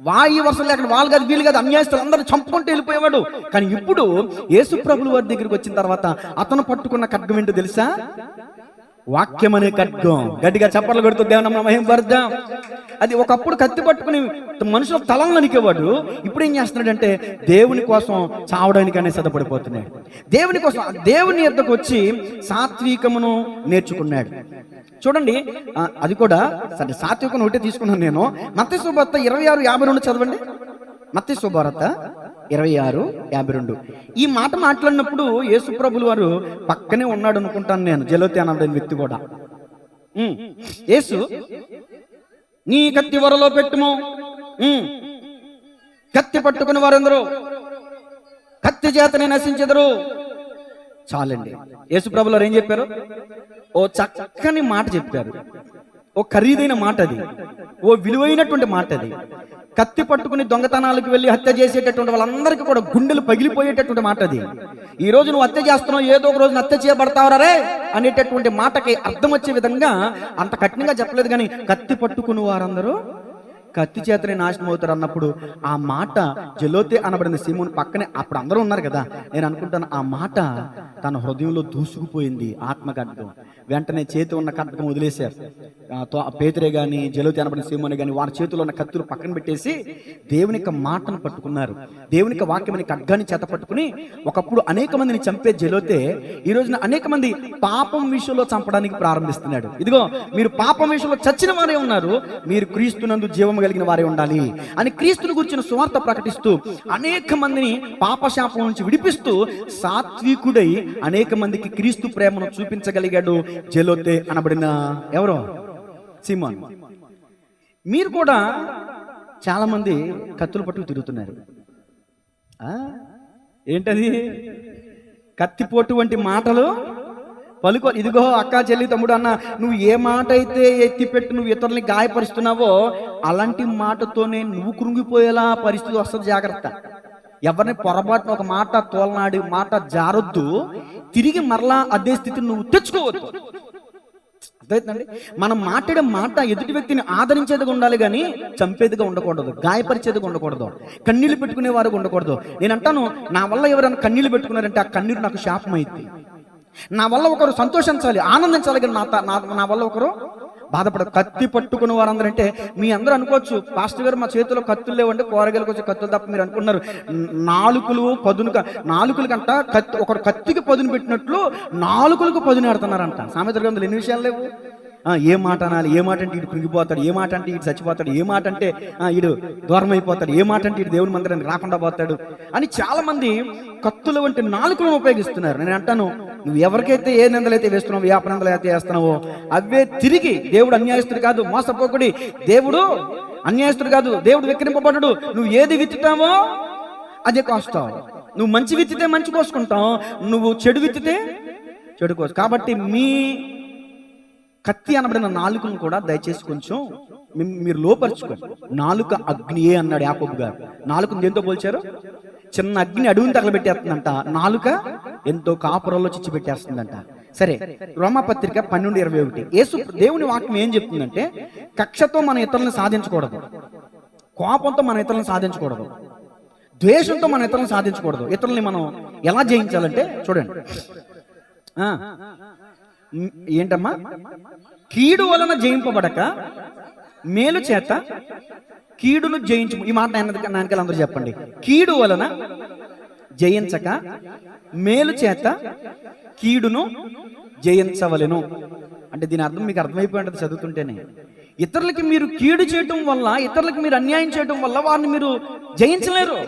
వాయి వరుసలు లేకుండా వాళ్ళు కాదు వీళ్ళు కాదు అన్యాయస్తులు అందరూ చంపుకుంటూ వెళ్ళిపోయేవాడు. కానీ ఇప్పుడు యేసు ప్రభువు వారి దగ్గరికి వచ్చిన తర్వాత అతను పట్టుకున్న ఖడ్గం ఏంటో తెలుసా? వాక్యం అనే ఖడ్గం. గట్టిగా చప్పట్లు కొడుతూ దేవుని మహిమ పరుద్దాం. అది ఒకప్పుడు కత్తి పట్టుకుని మనుషుల తలను నరికేవాడు. ఇప్పుడు ఏం చేస్తున్నాడంటే దేవుని కోసం చావడానికనే సిద్ధపడిపోతున్నాడు. దేవుని కోసం దేవుని యొద్దకు వచ్చి సాత్వికమును నేర్చుకున్నాడు. చూడండి, అది కూడా సరే సాత్వికం ఒకటే తీసుకున్నాను నేను. మత్తయి సువార్త 26:52 చదవండి. మత్తయి సువార్త 26:52. ఈ మాట మాట్లాడినప్పుడు యేసు ప్రభులు వారు పక్కనే ఉన్నాడు అనుకుంటాను నేను, జలోతి అనబడిన వ్యక్తి కూడా. యేసు, నీ కత్తి వరలో పెట్టుము, కత్తి పట్టుకుని వారందరూ కత్తి చేతనే నశించెదరు. చాలండి. యేసు ప్రభులు వారు ఏం చెప్పారు? ఓ చక్కని మాట చెప్పారు, ఓ ఖరీదైన మాట అది, ఓ విలువైనటువంటి మాట అది. కత్తి పట్టుకుని దొంగతనాలకు వెళ్ళి హత్య చేసేటటువంటి వాళ్ళందరికీ కూడా గుండెలు పగిలిపోయేటటువంటి మాట అది. ఈ రోజు నువ్వు హత్య చేస్తున్నావు, ఏదో ఒక రోజు హత్య చేయబడతావరే అనేటటువంటి మాటకి అర్థం వచ్చే విధంగా అంత కఠినంగా చెప్పలేదు. కానీ కత్తి పట్టుకుని వారందరూ కత్తి చేతనే నాశనం అవుతారు అన్నప్పుడు ఆ మాట జలోతే అనబడిన సీమోను పక్కనే అప్పుడు అందరూ ఉన్నారు కదా. నేను అనుకుంటాను ఆ మాట తన హృదయంలో దూసుకుపోయింది, ఆత్మ ఖడ్గం. వెంటనే చేతి ఉన్న ఖడ్గం వదిలేశారు. పేతురే గాని జలోతే అనబడిన సీమోని గాని వారి చేతిలో ఉన్న కత్తులు పక్కన పెట్టేసి దేవుని యొక్క మాటను పట్టుకున్నారు. దేవుని యొక్క వాక్యమని ఖడ్గాన్ని చేత పట్టుకుని ఒకప్పుడు అనేక మందిని చంపే జలోతే ఈ రోజున అనేక మంది పాపం విషయంలో చంపడానికి ప్రారంభిస్తున్నాడు. ఇదిగో, మీరు పాపం విషయంలో చచ్చిన వారే ఉన్నారు, మీరు క్రీస్తునందు జీవం కలిగిన వారే ఉండాలి అని క్రీస్తుని గురించిన సువార్త ప్రకటిస్తూ అనేక మందిని పాపశాపం నుంచి విడిపిస్తూ సాత్వికుడై అనేక మందికి క్రీస్తు ప్రేమను చూపించగలిగాడు జలోతే అనబడిన ఎవరో సీమోన్. మీరు కూడా చాలా మంది కత్తులు పట్టుకు తిరుగుతున్నారు. ఏంటది? కత్తిపోటు వంటి మాటలు పలుకో. ఇదిగో అక్క, చెల్లి, తమ్ముడు, అన్న, నువ్వు ఏ మాట అయితే ఎత్తిపెట్టి నువ్వు ఇతరుల్ని గాయపరుస్తున్నావో అలాంటి మాటతోనే నువ్వు కృంగిపోయేలా పరిస్థితి వస్తుంది. జాగ్రత్త. ఎవరిని పొరపాటున ఒక మాట తోలనాడి మాట జారొద్దు, తిరిగి మరలా అదే స్థితిని నువ్వు తెచ్చుకోవద్దు. అర్థమవుతుందండి? మనం మాట్లాడే మాట ఎదుటి వ్యక్తిని ఆదరించేదిగా ఉండాలి కానీ చంపేదిగా ఉండకూడదు, గాయపరిచేదిగా ఉండకూడదు, కన్నీళ్లు పెట్టుకునే వారు ఉండకూడదు. నేను అంటాను, నా వల్ల ఎవరైనా కన్నీళ్లు పెట్టుకున్నారంటే ఆ కన్నీరు నాకు శాపం అయింది. నా వల్ల ఒకరు సంతోషించాలి, ఆనందించాలి, కానీ నా వల్ల ఒకరు బాధపడదు. కత్తి పట్టుకున్న వారందరూ అంటే మీ అందరూ అనుకోవచ్చు, పాస్టర్ గారు మా చేతిలో కత్తులు లేవంటే కూరగాయలకు వచ్చే కత్తులు తప్ప మీరు అనుకున్నారు నాలుకలు కంట ఒకరు కత్తికి పదును పెట్టినట్లు నాలుకలకు పదును ఆడుతున్నారంట. సామెతల గ్రంథంలో ఎన్ని విషయాలు లేవు? ఏ మాట అనాలి, ఏ మాట అంటే ఇటు కృంగిపోతాడు, ఏ మాట అంటే ఇటు చచ్చిపోతాడు, ఏ మాట అంటే ఇడు దూరం అయిపోతాడు, ఏ మాట అంటే ఇటు దేవుని మందిరానికి రాకుండా పోతాడు అని చాలా మంది కత్తుల వంటి నాలుకలను ఉపయోగిస్తున్నారు. నేను అంటాను, నువ్వు ఎవరికైతే ఏ నిందలైతే వేస్తున్నావో, ఏ అపనిందలు అయితే వేస్తున్నావో అవే తిరిగి. దేవుడు అన్యాయస్తుడు కాదు, మోసపోకుడి. దేవుడు అన్యాయస్తుడు కాదు, దేవుడు వెక్కిరింపబడ్డాడు. నువ్వు ఏది విత్తుతావో అదే కోస్తావు. నువ్వు మంచి విత్తితే మంచి కోసుకుంటావు, నువ్వు చెడు విత్తితే చెడు కోసు. కాబట్టి మీ కత్తి అనబడిన నాలుకను కూడా దయచేసి కొంచెం మీరు లోపరుచుకోండి. నాలుక అగ్నియే అన్నాడు యాకోబు గారు. నాలుకను దేంతో పోల్చారు? చిన్న అగ్ని అడుగుని తగలబెట్టేస్తుందంట, నాలుక ఎంతో కాపురంలో చిచ్చు పెట్టేస్తుందంట. సరే, రోమాపత్రిక 12:21 యేసు దేవుని వాక్యం ఏం చెప్తుందంటే, కక్షతో మన ఇతరులను సాధించకూడదు, కోపంతో మన ఇతరులను సాధించకూడదు, ద్వేషంతో మన ఇతరులను సాధించకూడదు. ఇతరుల్ని మనం ఎలా జయించాలంటే చూడండి, ఏంటమ్మా? కీడు వలన జయింపబడక మేలు చేత కీడును జయించు. ఈ మాట నాయనకలు అందరూ చెప్పండి. కీడు వలన జయించక మేలు చేత కీడును జయించవలెను. అంటే దీని అర్థం మీకు అర్థమైపోయింది చదువుతుంటేనే. ఇతరులకి మీరు కీడు చేయటం వల్ల, ఇతరులకి మీరు అన్యాయం చేయటం వల్ల వారిని మీరు జయించలేరు.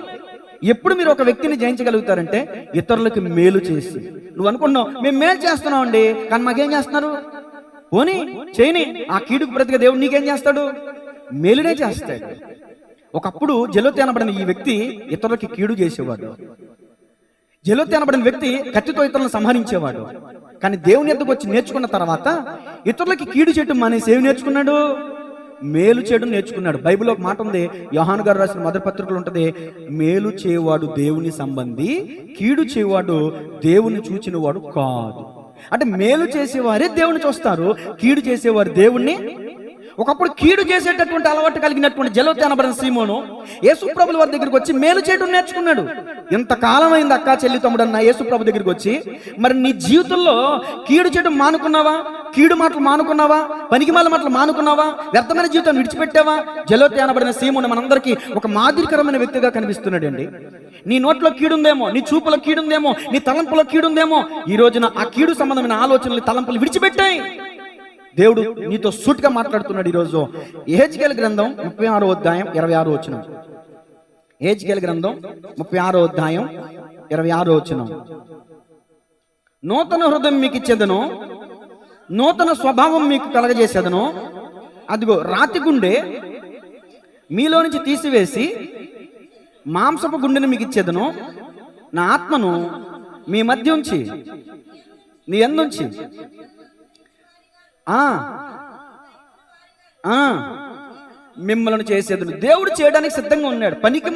ఎప్పుడు మీరు ఒక వ్యక్తిని జయించగలుగుతారంటే ఇతరులకి మేలు చేసి. నువ్వు అనుకున్నావు మేము మేలు చేస్తున్నాం అండి, కానీ మాకేం చేస్తున్నారు? పోనీ చేయని. ఆ కీడుకు ప్రతిగా దేవుడు నీకేం చేస్తాడు? మేలునే చేస్తాడు. ఒకప్పుడు జలోతే అనబడిన ఈ వ్యక్తి ఇతరులకి కీడు చేసేవాడు. జలోతే అనబడిన వ్యక్తి కత్తితో ఇతరులను సంహరించేవాడు. కానీ దేవుని ఎద్దకు వచ్చి నేర్చుకున్న తర్వాత ఇతరులకి కీడు చేయటం మానేసి ఏమి నేర్చుకున్నాడు? మేలు చేయడం నేర్చుకున్నాడు. బైబిల్లో ఒక మాట ఉంది, యోహాను గారు రాసిన మొదటి పత్రికలు ఉంటుంది, మేలు చేయవాడు దేవుని సంబంధి, కీడు చేయవాడు దేవుని చూచిన వాడు కాదు. అంటే మేలు చేసేవారే దేవుని చూస్తారు, కీడు చేసేవారు దేవుణ్ణి. ఒకప్పుడు కీడు చేసేటటువంటి అలవాటు కలిగినటువంటి జలోతే అనబడిన సీమోను యేసుప్రభుల వారి దగ్గరికి వచ్చి మేలు చేయడం నేర్చుకున్నాడు. ఇంతకాలం అయింది అక్క, చెల్లి, తమ్ముడు అన్న యేసుప్రభు దగ్గరికి వచ్చి, మరి నీ జీవితంలో కీడు చేయడం మానుకున్నావా? కీడు మాటలు మానుకున్నావా? పనికిమాల మాటలు మానుకున్నావా? వ్యర్థమైన జీవితాన్ని విడిచిపెట్టావా? జలోతే అనబడిన సీమోను మనందరికీ ఒక మాదిరికరమైన వ్యక్తిగా కనిపిస్తున్నాడు అండి. నీ నోట్లో కీడుందేమో, నీ చూపులో కీడుందేమో, నీ తలంపులో కీడుందేమో. ఈ రోజున ఆ కీడు సంబంధమైన ఆలోచనలు, తలంపులు విడిచిపెట్టాయి. దేవుడు నీతో సూటిగా మాట్లాడుతున్నాడు ఈరోజు. యెహెజ్కేలు గ్రంథం 36వ అధ్యాయం 26వ వచనం. హెజ్కేలు గ్రంథం 36వ అధ్యాయం 26వ వచనం. నూతన హృదయం మీకు ఇచ్చేదను, నూతన స్వభావం మీకు కలగజేసేదను. అదిగో రాతి గుండె మీలో నుంచి తీసివేసి మాంసపు గుండెని మీకు ఇచ్చేదను. నా ఆత్మను మీ మధ్య ఉంచి నీ ఎందుంచి మిమ్మల్ని చేసేది. దేవుడు చేయడానికి సిద్ధంగా ఉన్నాడు. పనికి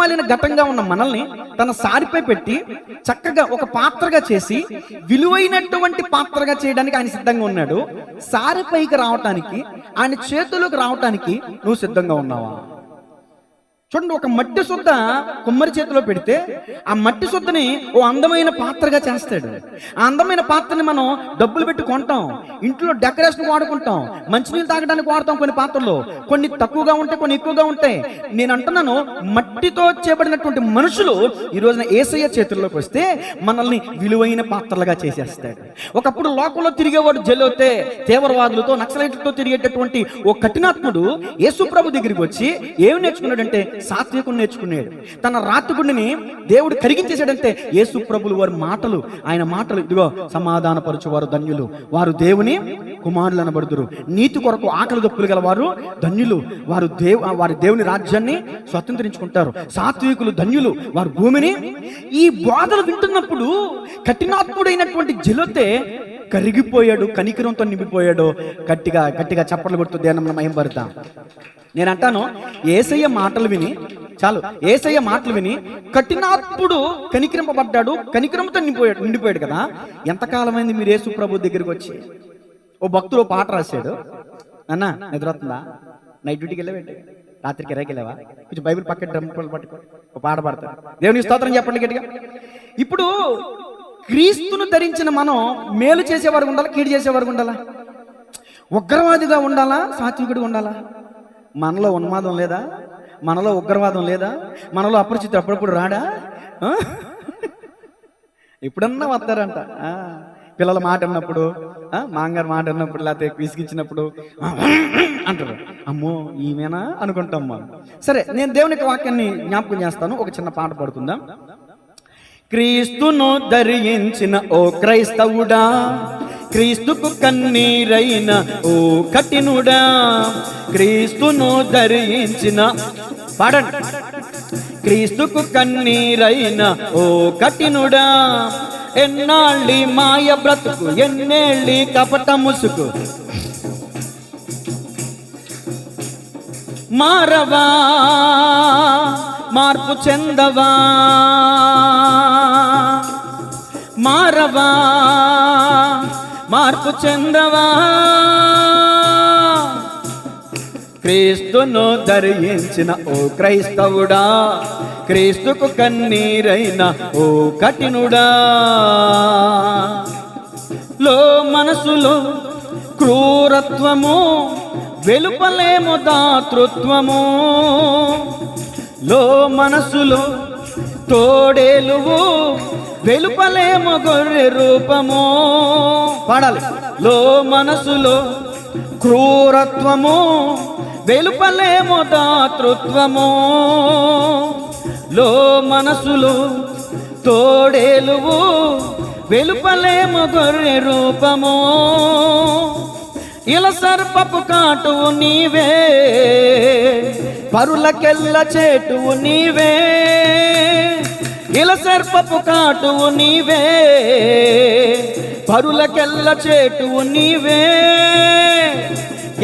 మాలిన ఘటంగా ఉన్న మనల్ని తన సారిపై పెట్టి చక్కగా ఒక పాత్రగా చేసి విలువైనటువంటి పాత్రగా చేయడానికి ఆయన సిద్ధంగా ఉన్నాడు. సారిపైకి రావటానికి, ఆయన చేతులకు రావటానికి నువ్వు సిద్ధంగా ఉన్నావా? చూడండి, ఒక మట్టి సుద్ద కుమ్మరి చేతిలో పెడితే ఆ మట్టి సుద్దని ఓ అందమైన పాత్రగా చేస్తాడు. ఆ అందమైన పాత్రని మనం డబ్బులు పెట్టి కొంటాం, ఇంట్లో డెకరేషన్ వాడుకుంటాం, మంచినీళ్ళు తాగడానికి వాడతాం. కొన్ని పాత్రలు కొన్ని తక్కువగా ఉంటాయి, కొన్ని ఎక్కువగా ఉంటాయి. నేను అంటున్నాను, మట్టితో చేయబడినటువంటి మనుషులు ఈ రోజున యేసయ్య చేతుల్లోకి వస్తే మనల్ని విలువైన పాత్రలుగా చేసేస్తాడు. ఒకప్పుడు లోకంలో తిరిగేవాడు జల్లోతే తీవ్రవాదులతో, నక్సలైట్లతో తిరిగేటటువంటి ఓ కఠినాత్ముడు యేసు ప్రభు దగ్గరికి వచ్చి ఏమి నేర్చుకున్నాడంటే సాత్వికుని నేర్చుకున్నాడు. తన రాత్రిగుండిని దేవుడు కరిగించేశాడంటే యేసు ప్రభులు వారి మాటలు, ఆయన మాటలు, ఇదిగో సమాధానపరచు వారు ధన్యులు, వారు దేవుని కుమారులు అనబడుదురు. నీతి కొరకు ఆకలి దప్పులు గల వారు ధన్యులు, వారి దేవుని రాజ్యాన్ని స్వతంత్రించుకుంటారు. సాత్వికులు ధన్యులు, వారు భూమిని. ఈ బోధలు వింటున్నప్పుడు కఠినాత్ముడైనటువంటి జెలోతే కరిగిపోయాడు, కనికరంతో నిండిపోయాడు. గట్టిగా గట్టిగా చప్పట్లు కొడుతూ దేవుని మహిమపడతాం. నేను అంటాను, యేసయ్య మాటలు విని చాలు, యేసయ్య మాటలు విని కఠినాత్ముడు కనికరింపబడ్డాడు, కనికరంతో నిండిపోయాడు కదా. ఎంతకాలమైంది మీరు యేసు ప్రభు దగ్గరికి వచ్చి? ఓ భక్తుడు పాట రాశాడు, అన్నా నిద్రవుతుందా, నైట్ డ్యూటీకి వెళ్ళావేంటి, రాత్రికి ఎరాకి వెళ్ళావా, కొంచెం బైబిల్ పక్కన డ్రమ్ములు పట్టుకో, ఓ పాట పాడతాడు. దేవుని స్తోత్రం చెప్పండి గట్టిగా. ఇప్పుడు క్రీస్తును ధరించిన మనం మేలు చేసేవారు ఉండాలా, కీడు చేసేవారు ఉండాలా? ఉగ్రవాదిగా ఉండాలా, సాత్వికుడిగా ఉండాలా? మనలో ఉన్మాదం లేదా? మనలో ఉగ్రవాదం లేదా? మనలో అపరిచితుడు అప్పుడప్పుడు రాడా? ఎప్పుడన్నా వస్తారంట. పిల్లల మాట అన్నప్పుడు, మాంగారు మాట అన్నప్పుడు, లేకపోతే విసిగించినప్పుడు అంటారు. అమ్మో ఈమెనా అనుకుంటాం మనం. సరే, నేను దేవుని వాక్యాన్ని జ్ఞాపకం చేస్తాను. ఒక చిన్న పాట పాడుకుందాం. క్రీస్తును ధరించిన ఓ క్రైస్తవుడా, క్రీస్తుకు కన్నీరైన ఓ కఠినుడా, క్రీస్తును ధరించిన, పాడండి, క్రీస్తుకు కన్నీరైన ఓ కఠినుడా, ఎన్నాళ్ళి మాయ బ్రతుకు, ఎన్నేళ్ళి కపట ముసుకు, మారవా మార్పు చెందవా, మారవా మార్పు చెందవా, క్రీస్తును ధరించిన ఓ క్రైస్తవుడా, క్రీస్తుకు కన్నీరైన ఓ కఠినుడా, లో మనసులో క్రూరత్వము, వెలుపలేమో దాతృత్వము, లో మనసులో తోడేలువు, వెలుపలేమో గొర్రె రూపము. పాడాలి. లో మనసులో క్రూరత్వము, వెలుపలేమో దాతృత్వము, లో మనసులో తోడేలువు, వెలుపలేమో గొర్రె రూపము, ఇలా సర్పపు కాటువు నీవే, పరులకెల్ల చేటువు నీవే, ఇలా సర్పపు కాటువు నీవే, పరులకెల్ల చేటువు నీవే,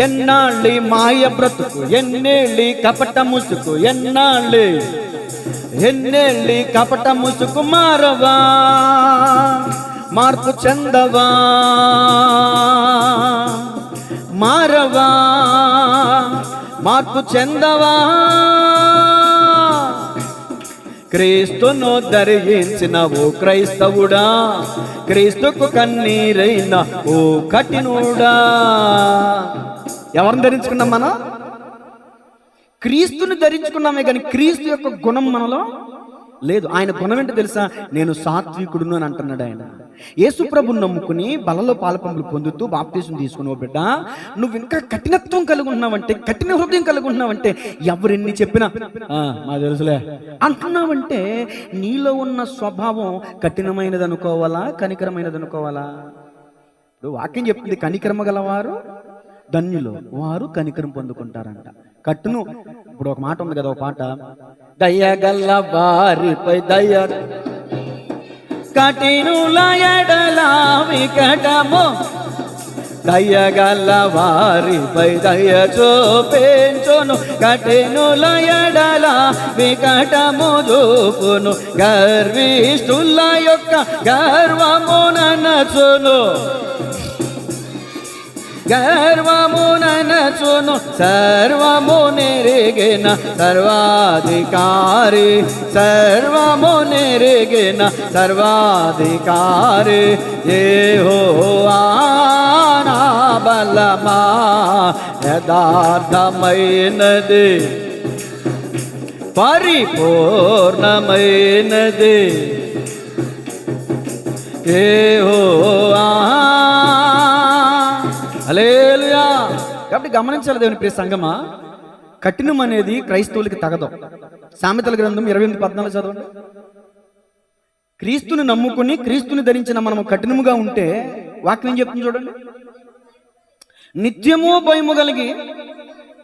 ఎన్నాళ్ళి మాయ బ్రతుకు, ఎన్నేళ్ళి కపట ముసుకు, ఎన్నేళ్ళి కపట ముసుకు, మారవా మార్పు చెందవా, మారవా మార్పు చెందవా, క్రీస్తును ధరించిన ఓ క్రైస్తవుడా, క్రీస్తుకు కన్నీరైన ఓ కఠినుడా. ఎవరిని ధరించుకున్నాం మనం? క్రీస్తుని ధరించుకున్నామే కానీ క్రీస్తు యొక్క గుణం మనలో లేదు. ఆయన గుణం ఏంటో తెలుసా? నేను సాత్వికుడును అని అంటున్నాడు ఆయన. యేసుప్రభుని నమ్ముకుని బలలో పాలపంపులు పొందుతూ బాప్తీసం తీసుకున్నావు బిడ్డ, నువ్వు ఇంకా కఠినత్వం కలిగి ఉన్నావంటే, కఠిన హృదయం కలిగి ఉన్నావంటే, ఎవరెన్ని చెప్పినా మా తెలుసులే అంటున్నావంటే, నీలో ఉన్న స్వభావం కఠినమైనది అనుకోవాలా, కనికరమైనది అనుకోవాలా? ఇప్పుడు వాక్యం చెప్తుంది, కనికరమ గలవారు ధన్యులు, వారు కనికరం పొందుకుంటారంట. కట్టును ఇప్పుడు ఒక మాట ఉంది కదా, ఒక పాట, దయగల్ల వారిపై దయ, కఠినుల ఎడల వికటము, దయగల్ల వారిపై దయ చూపించును, కఠినుల ఎడల వికటము చూపును, గర్విష్ఠుల యొక్క గర్వముననచును, గర్వముననచును, సర్వము నెరిగిన సర్వాధికారి, సర్వము నెరిగిన సర్వాధికారి, యెహోవా నా బలమా, యథార్థమైనది పరిపూర్ణమైనది, యెహోవా. హల్లెలూయా. కాబట్టి గమనించాలి దేవుని ప్రియ సంగమా, కఠినం అనేది క్రైస్తవులకి తగదు. సామెతల గ్రంథం 28:14 చదవండి. క్రీస్తుని నమ్ముకుని క్రీస్తుని ధరించిన మనము కఠినముగా ఉంటే వాక్యం ఏం చెప్తుంది చూడండి, నిత్యము భయము కలిగి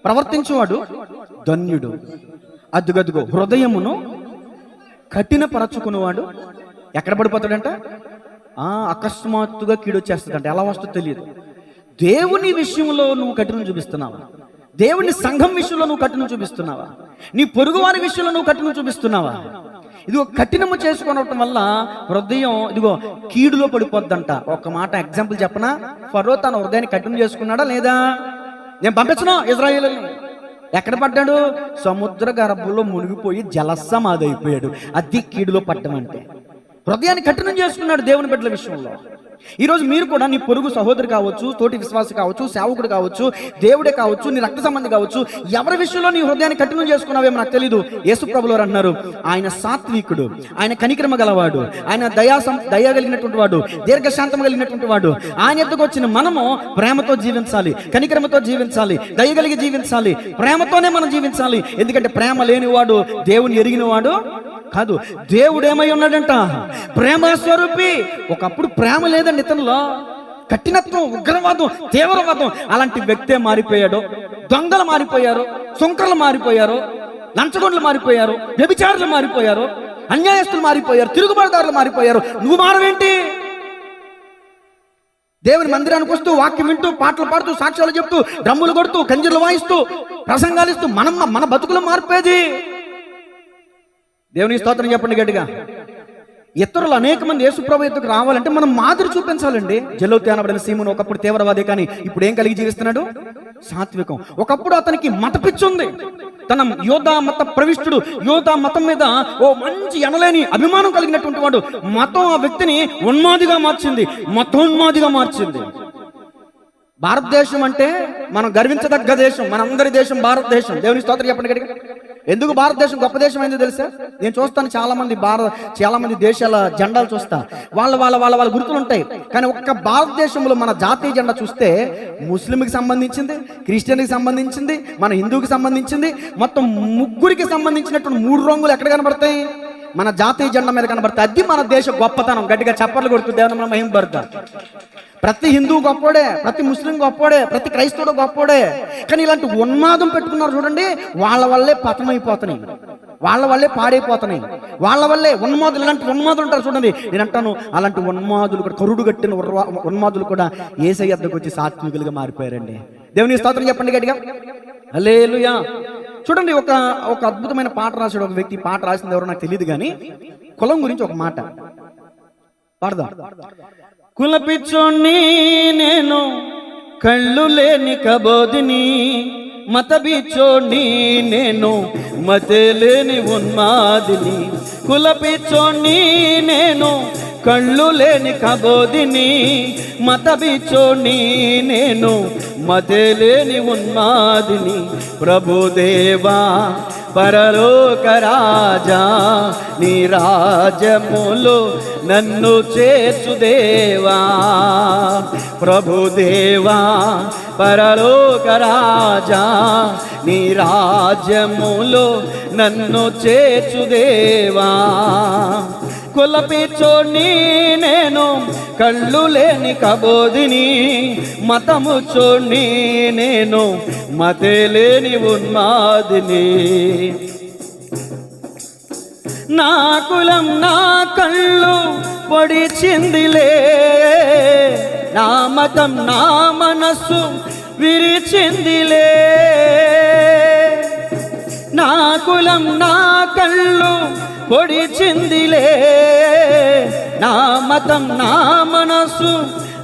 ప్రవర్తించువాడు ధన్యుడు, అదుగదుగో హృదయమును కఠినపరచుకునేవాడు ఎక్కడ పడిపోతాడంట? అకస్మాత్తుగా కీడొచ్చేస్తుందంట. ఎలా వస్తుందో తెలియదు. దేవుని విషయంలో నువ్వు కఠినం చూపిస్తున్నావా? దేవుని సంఘం విషయంలో నువ్వు కఠినం చూపిస్తున్నావా? నీ పొరుగువారి విషయంలో నువ్వు కఠినం చూపిస్తున్నావా? ఇదిగో కఠినము చేసుకోవడం వల్ల హృదయం ఇదిగో కీడులో పడిపోద్దంట. ఒక మాట ఎగ్జాంపుల్ చెప్పనా? ఫరో తన హృదయాన్ని కఠినం చేసుకున్నాడా లేదా? నేను పంపించను ఇజ్రాయేలుని. ఎక్కడ పడ్డాడు? సముద్ర గర్భంలో మునిగిపోయి జలసమాధైపోయాడు. అది కీడులో పడ్డం అంటే. హృదయాన్ని కఠినం చేసుకున్నాడు దేవుని బిడ్డల విషయంలో. ఈరోజు మీరు కూడా నీ పొరుగు సహోదరు కావచ్చు, తోటి విశ్వాసి కావచ్చు, సేవకుడు కావచ్చు, దేవుడే కావచ్చు, నీ రక్త సంబంధి కావచ్చు, ఎవరి విషయంలో నీ హృదయాన్ని కఠినం చేసుకున్నావేమో నాకు తెలీదు. యేసు ప్రభువు వారు అంటున్నారు, ఆయన సాత్వికుడు, ఆయన కనికరమ గలవాడు, ఆయన దయ కలిగినటువంటి వాడు, దీర్ఘశాంతం కలిగినటువంటి వాడు. ఆయన ఎద్దుకు వచ్చిన మనము ప్రేమతో జీవించాలి, కనికరమతో జీవించాలి, దయ కలిగి జీవించాలి, ప్రేమతోనే మనం జీవించాలి. ఎందుకంటే ప్రేమ లేనివాడు దేవుని ఎరిగినవాడు కాదు. దేవుడు ఏమై ఉన్నాడంట? ప్రేమ స్వరూపి. ఒకప్పుడు ప్రేమ లేదండి ఇతనిలో. కఠినత్వం, ఉగ్రవాదం, తీవ్రవాదం, అలాంటి వ్యక్తే మారిపోయాడు. దొంగలు మారిపోయారు, సుంకర్లు మారిపోయారు, లంచగొండలు మారిపోయారు, వ్యభిచారులు మారిపోయారు, అన్యాయస్తులు మారిపోయారు, తిరుగుబాటుదారులు మారిపోయారు. నువ్వు మారవేంటి? దేవుని మందిరానికి వస్తూ, వాక్యం వింటూ, పాటలు పాడుతూ, సాక్ష్యాలు చెప్తూ, డ్రమ్ములు కొడుతూ, కంజీలు వాయిస్తూ, ప్రసంగాలు ఇస్తూ మన బతుకులు మార్పేది. దేవుని స్తోత్రం చెప్పండి గట్టిగా. ఇతరులు అనేక మంది యేసుప్రభు ఎత్తుకు రావాలంటే మనం మాదిరి చూపించాలండి. జలోతి అనబడిన సీమోను ఒకప్పుడు తీవ్రవాదే, కానీ ఇప్పుడు ఏం కలిగి జీవిస్తున్నాడు? సాత్వికం. ఒకప్పుడు అతనికి మత పిచ్చి ఉంది. తన యోధా మత ప్రవిష్టుడు, యోధా మతం మీద ఓ మంచి ఎనలేని అభిమానం కలిగినటువంటి వాడు. మతం ఆ వ్యక్తిని ఉన్మాదిగా మార్చింది, మతోన్మాదిగా మార్చింది. భారతదేశం అంటే మనం గర్వించదగ్గ దేశం, మనందరి దేశం భారతదేశం. దేవుని స్తోత్రం చెప్పండి గట్టిగా. ఎందుకు భారతదేశం గొప్ప దేశం అయిందో తెలుసా? నేను చూస్తాను చాలా మంది దేశాల జెండాలు చూస్తా, వాళ్ళ గుర్తులు ఉంటాయి. కానీ ఒక్క భారతదేశంలో మన జాతీయ జెండా చూస్తే ముస్లింకి సంబంధించింది, క్రిస్టియన్కి సంబంధించింది, మన హిందూకి సంబంధించింది, మొత్తం ముగ్గురికి సంబంధించినటువంటి 3 రంగులు ఎక్కడ కనబడతాయి? మన జాతీయ జెండా మీద కనబడతాయి. అది మన దేశ గొప్పతనం. గట్టిగా చప్పట్లు కొడుతూ దేవుని మనం మహిమపడతాం. ప్రతి హిందూ గొప్పోడే, ప్రతి ముస్లిం గొప్పోడే, ప్రతి క్రైస్తవుడు గొప్పోడే. కానీ ఇలాంటి ఉన్మాదం పెట్టుకున్నారు చూడండి, వాళ్ళ వల్లే పతనమైపోతున్నాయి, వాళ్ళ వల్లే పాడైపోతున్నాయి, వాళ్ళ వల్లే ఉన్మాదులు. ఇలాంటి ఉన్మాదులు ఉంటారు చూడండి. నేను అంటాను, అలాంటి ఉన్మాదులు కూడా, కరుడు కట్టిన ఉన్మాదులు కూడా యేసయ్య వద్దకు వచ్చి సాత్వికులుగా మారిపోయారండి. దేవుని స్తోత్రం చెప్పండి గట్టిగా. హల్లెలూయా. చూడండి, ఒక అద్భుతమైన పాట రాశాడు ఒక వ్యక్తి. పాట రాసింది ఎవరో నాకు తెలియదు, కానీ కులం గురించి ఒక మాట పాడదాం. కులపిచ్చోణ్ణి నేను, కళ్ళు లేని కబోదిని, మత బిచ్చోణ్ణి నేను, మతే లేని ఉన్మాదిని. కులపిచ్చోణ్ణి నేను, కళ్ళు లేని కబోదిని, మత బిచ్చోణ్ణి నేను, మతే లేని ఉన్మాదిని. ప్రభుదేవా పరలోక రాజా నీ రాజ్యములో నన్ను చేర్చు దేవా. ప్రభుదేవా పరలోక రాజా నీ రాజ్యములో నన్ను చేర్చు దేవా. కులపిచ్చోని నేను కళ్ళు లేని కబోదిని, మతము చోని నేను మతే లేని ఉన్మాదిని. నా కులం నా కళ్ళు పొడిచిందిలే, నా మతం నా మనస్సు విరిచిందిలే. నా కులం నా కళ్ళు పొడిచిందిలే, నా మతం నా మనసు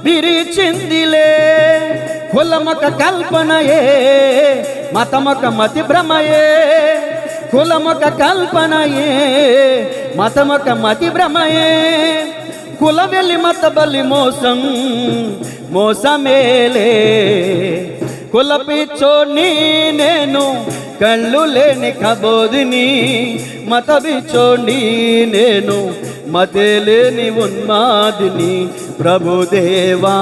విరిచిందిలే. కులమొక కల్పనయే మతమొక మతి భ్రమయే, కులమొక కల్పనయే మతమొక మతి భ్రమయే. కుల వెళ్ళి మత బలి మోసం మోసమేలే. కులపిచ్చోని నేను కళ్ళు లేని కబోదిని, మత బిచ్చోని నేను మతే లేని ఉన్మాదిని. ప్రభుదేవా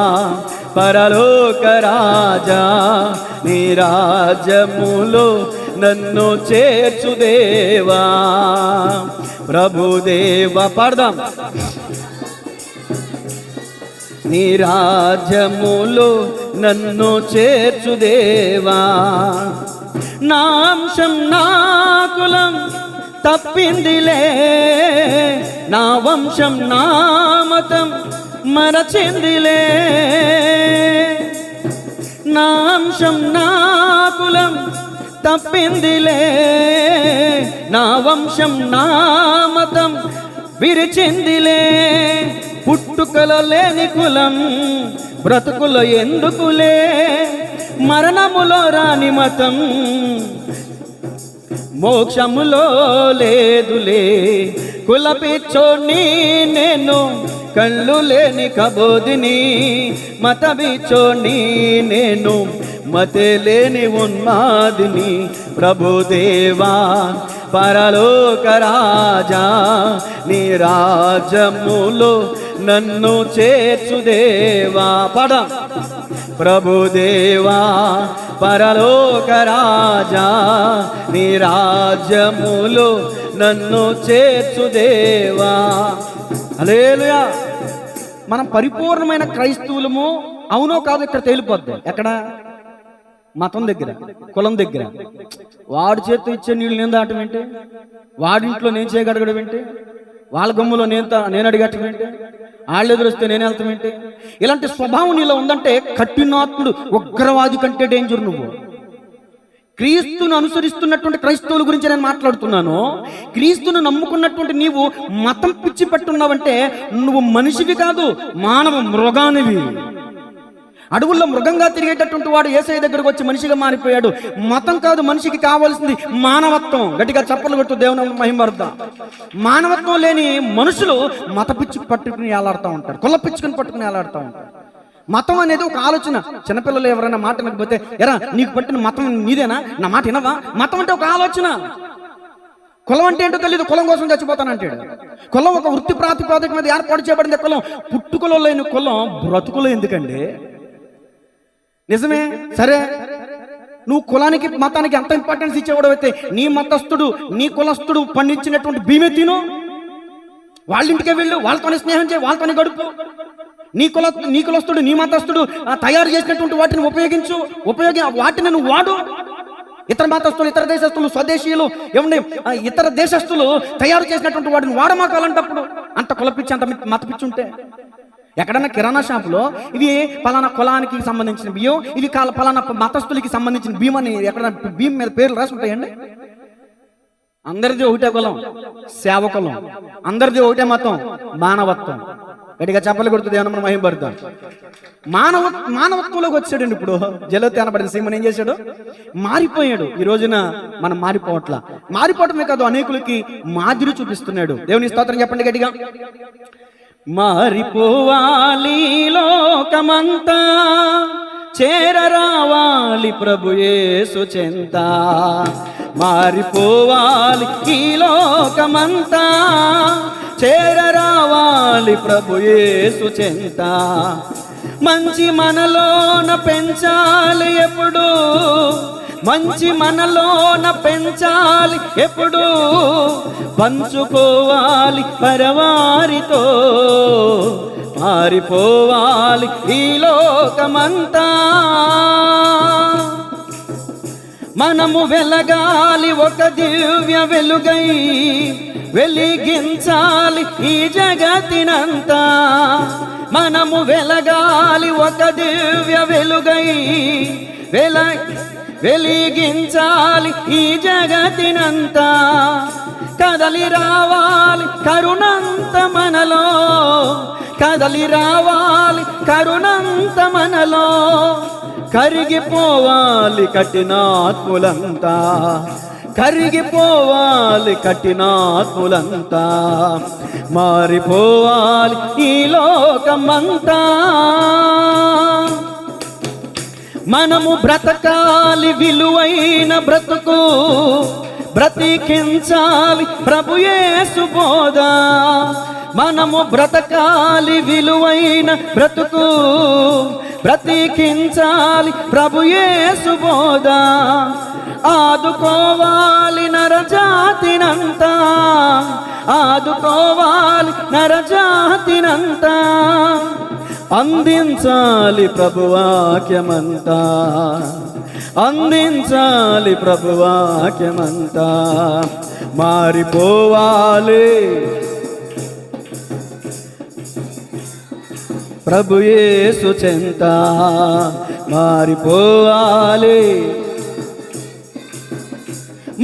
పరలోక రాజా నీ రాజ్యములో నన్ను చేర్చు దేవా. ప్రభుదేవా పాడదాం. నీ రాజ్యములో నన్ను చేర్చు దేవా. నా అంశం నా కులం తప్పిందిలే, నా వంశం నా మతం మరచిందిలే. నా అంశం నా కులం తప్పిందిలే, నా వంశం నా మతం విరిచిందిలే. పుట్టుకలో లేని కులం బ్రతుకులో ఎందుకులే, మరణములో రాని మతం మోక్షములో లేదులే. కులపిచ్చోని నేను కళ్ళు లేని కబోదిని, మత బిచ్చోని నేను మతే లేని ఉన్మాదిని. ప్రభుదేవా పరలోక రాజా నీ రాజ్యములో నన్ను చేర్చు దేవా. పద. ప్రభుదేవా పరలోక రాజా నీ రాజ్యములో నన్ను చేర్చు దేవా. హల్లెలూయా. మనం పరిపూర్ణమైన క్రైస్తవులము అవునో కాదు ఇక్కడ తేలిపోద్ది. ఎక్కడ? మతం దగ్గర, కులం దగ్గర. వాడి చేతితో ఇచ్చే నీళ్ళు నేను దాటం ఏంటి, వాడింట్లో నేను చేయగడగడం ఏంటి, వాళ్ళ గమ్ములో నేను అడిగట్టం ఏంటి, వాళ్ళు ఎదురొస్తే నేను వెళ్తాం ఏంటి. ఇలాంటి స్వభావం నీలో ఉందంటే కఠినాత్ముడు ఉగ్రవాది కంటే డేంజర్ నువ్వు. క్రీస్తును అనుసరిస్తున్నటువంటి క్రైస్తవుల గురించి నేను మాట్లాడుతున్నాను. క్రీస్తును నమ్ముకున్నటువంటి నీవు మతం పిచ్చి పెట్టున్నావంటే నువ్వు మనిషివి కాదు, మానవ మృగానివి. అడవుల్లో మృగంగా తిరిగేటటువంటి వాడు యేసయ్య దగ్గరకు వచ్చి మనిషిగా మారిపోయాడు. మతం కాదు మనిషికి కావాల్సింది మానవత్వం. గట్టిగా చప్పట్లు కొట్టు దేవుని మహిమపడతా. మానవత్వం లేని మనుషులు మత పిచ్చి పట్టుకుని ఏలాడుతూ ఉంటారు, కుల పిచ్చుకుని పట్టుకుని ఏలాడుతూ ఉంటారు. మతం అనేది ఒక ఆలోచన. చిన్నపిల్లలు ఎవరైనా మాట వినకపోతే ఎరా నీకు పట్టిన మతం నీదేనా, నా మాట వినవా? మతం అంటే ఒక ఆలోచన. కులం అంటే ఏంటో తెలియదు, కులం కోసం చచ్చిపోతానంటాడు. కులం ఒక వృత్తి ప్రాతిపదిక మీద ఏర్పాటు చేయబడింది. కులం పుట్టుకలో లేని కులం బ్రతుకులో ఎందుకండి? నిజమే. సరే, నువ్వు కులానికి మతానికి ఎంత ఇంపార్టెన్స్ ఇచ్చేవాడు అయితే నీ మతస్థుడు నీ కులస్థుడు పండించినటువంటి బియ్యమే తిను, వాళ్ళ ఇంటికే వెళ్ళు, వాళ్ళతోనే స్నేహం చేయి, వాళ్ళతోనే గడుపు. నీ కులస్థుడు నీ మతస్థుడు తయారు చేసినటువంటి వాటిని వాటిని నువ్వు వాడు. ఇతర మతస్థులు, ఇతర దేశస్తులు, స్వదేశీయులు ఏమండి ఇతర దేశస్తులు తయారు చేసినటువంటి వాటిని వాడమాకాలంటప్పుడు అంత కులపిచ్చి అంత మత పిచ్చి ఉంటే. ఎక్కడన్నా కిరాణా షాపులో ఇది పలానా కులానికి సంబంధించిన బియ్యం, ఇది పలానా మతస్థులకి సంబంధించిన బియ్యం అని ఎక్కడన్నా బియ్యం మీద పేర్లు రాసి ఉంటాయండి. అందరిది ఒకటే కులం, సేవకులం. అందరిది ఒకటే మతం, మానవత్వం. గట్టిగా చెప్పలు కొడుతుంది ఏమన్నా మహిమపడతాం. మానవత్వంలోకి వచ్చాడండి. ఇప్పుడు జలతి అనబడిన సీమన్ ఏం చేశాడు? మారిపోయాడు. ఈ రోజున మనం మారిపోవటమే కాదు, అనేకులకి మాదిరి చూపిస్తున్నాడు. దేవుని స్తోత్రం చెప్పండి గట్టిగా. మారిపోవాలి లోకమంతా, చేరరావాలి ప్రభు యేసు చెంత, మారిపోవాలి ఈ లోకమంతా, చేరరావాలి ప్రభు యేసు చెంత. మంచి మనలోన పెంచాలి ఎప్పుడు, మంచి మనలోన పెంచాలి ఎప్పుడు, పంచుకోవాలి పరవారితో, మారిపోవాలి ఈ లోకమంతా. మనము వెలగాలి ఒక దివ్య వెలుగై, వెలిగించాలి ఈ జగతినంతా. మనము వెలగాలి ఒక దివ్య వెలుగై, వెలిగించాలి ఈ జగతినంతా. కదలి రావాలి కరుణంత మనలో, కదలి రావాలి కరుణంత మనలో, కరిగిపోవాలి కఠినాత్ములంతా, కరిగిపోవాలి కఠినాత్ములంతా, మారిపోవాలి ఈ లోకమంతా. మనము బ్రతకాలి విలువైన బ్రతుకు, బ్రతికించాలి ప్రభు యేసు బోధ. మనము బ్రతకాలి విలువైన బ్రతుకు, బ్రతికించాలి ప్రభు యేసు బోధ. ఆదుకోవాలి నరజాతినంతా, ఆదుకోవాలి నరజాతినంతా, అందించాలి ప్రభువాక్యమంతా, అందించాలి ప్రభువాక్యమంతా, మారిపోవాలి ప్రభు యేసు చెంత, మారిపోవాలి.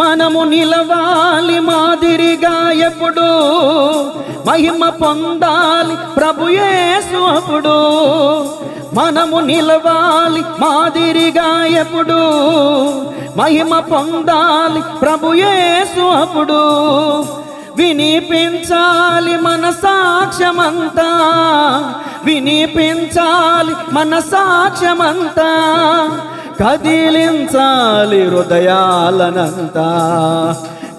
మనము నిలవాలి మాదిరిగా ఎప్పుడు, మహిమ పొందాలి ప్రభు యేసు అప్పుడు. మనము నిలవాలి మాదిరిగా ఎప్పుడు, మహిమ పొందాలి ప్రభు యేసు అప్పుడు. వినిపించాలి మన సాక్ష్యమంతా, వినిపించాలి మన సాక్ష్యమంతా, కదిలించాలి హృదయాలనంతా,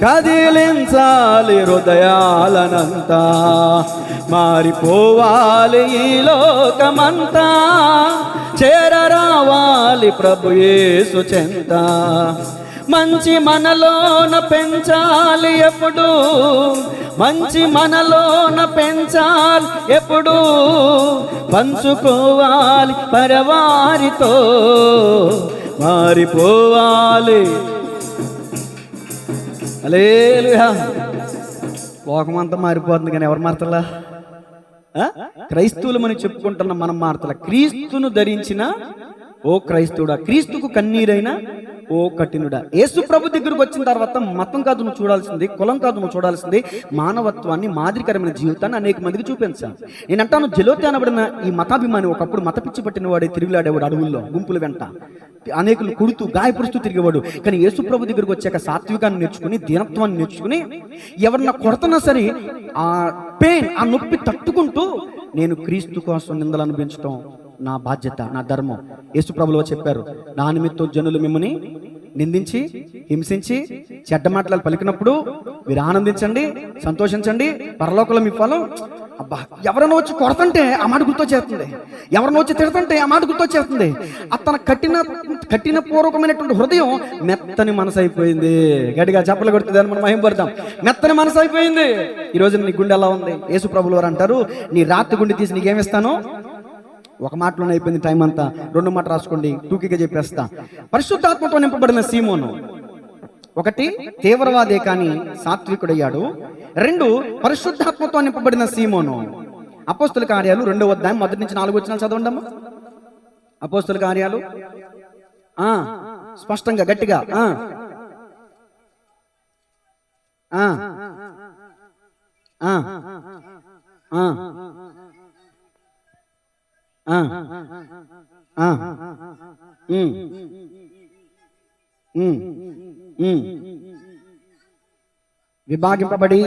కదిలించాలి హృదయాలనంతా, మారిపోవాలి ఈ లోకమంతా, చేరరావాలి ప్రభు యేసు చెంత. మంచి మనలోన పెంచాలి ఎప్పుడు, మంచి మనలోన పెంచాలి ఎప్పుడు, పంచుకోవాలి పరవారితో, మారిపోవాలి. హల్లెలూయా. లోకమంతా మారిపోతుంది కానీ ఎవరు మారతలా? క్రైస్తవులు మనం చెప్పుకుంటున్న మనం మారతలా. క్రీస్తును ధరించిన ఓ క్రైస్తవుడా, క్రీస్తుకు కన్నీరైనా ఓ కఠినుడా. యేసు ప్రభు దగ్గరకు వచ్చిన తర్వాత మతం కాదు నువ్వు చూడాల్సింది, కులం కాదు నువ్వు చూడాల్సింది, మానవత్వాన్ని, మాదిరికరమైన జీవితాన్ని అనేక మందికి చూపించాను. నేను అంటాను, జలోతి అనబడిన ఈ మతాభిమాని ఒకప్పుడు మత పిచ్చి పట్టిన వాడే తిరుగులాడేవాడు అడవుల్లో గుంపుల వెంట, అనేకులు కుడుతూ గాయపరుస్తూ తిరిగేవాడు. కానీ యేసు ప్రభు దగ్గరకు వచ్చాక సాత్వికాన్ని నేర్చుకుని, దీనత్వాన్ని నేర్చుకుని, ఎవరన్నా కొడుతున్నా సరే ఆ పెయిన్, ఆ నొప్పి తట్టుకుంటూ నేను క్రీస్తు కోసం నిందలు అనిపించడం నా బాధ్యత, నా ధర్మం. యేసు ప్రభువులో చెప్పారు, నా నిమిత్తం జనులు మిమ్మల్ని నిందించి, హింసించి, చెడ్డ మాటలు పలికినప్పుడు మీరు ఆనందించండి, సంతోషించండి, పరలోకంలో మీ ఫలం. అబ్బా, ఎవరైనా వచ్చి కొడతంటే ఆ మాట గుర్తొచ్చేస్తుంది, ఎవరైనా వచ్చి తిడతంటే ఆ మాట గుర్తొచ్చేస్తుంది. అతను కఠిన పూర్వకమైనటువంటి హృదయం మెత్తని మనసు అయిపోయింది. గట్టిగా చెప్పలు కొడుతుంది అని మనం మహింపడతాం. మెత్తని మనసు అయిపోయింది. ఈరోజు నీ గుండె ఎలా ఉంది? యేసు ప్రభువుల వారు అంటారు, నీ రాత్రి గుండె తీసి నీకేమిస్తాను? ఒక మాటలోనే అయిపోయింది టైం అంతా. 2 మాట రాసుకోండి, టూకీగా చెప్పేస్తా. పరిశుద్ధాత్మతో నింపబడిన సీమోను 1 తీవ్రవాదే కానీ సాత్వికుడయ్యాడు. 2 పరిశుద్ధాత్మతో నింపబడిన సీమోను. అపోస్తుల కార్యాలు 2వ అధ్యాయం 1 నుంచి 4 వచనాలు చదవండమ్మా. అపోస్తుల కార్యాలు స్పష్టంగా గట్టిగా విభాగింపబడి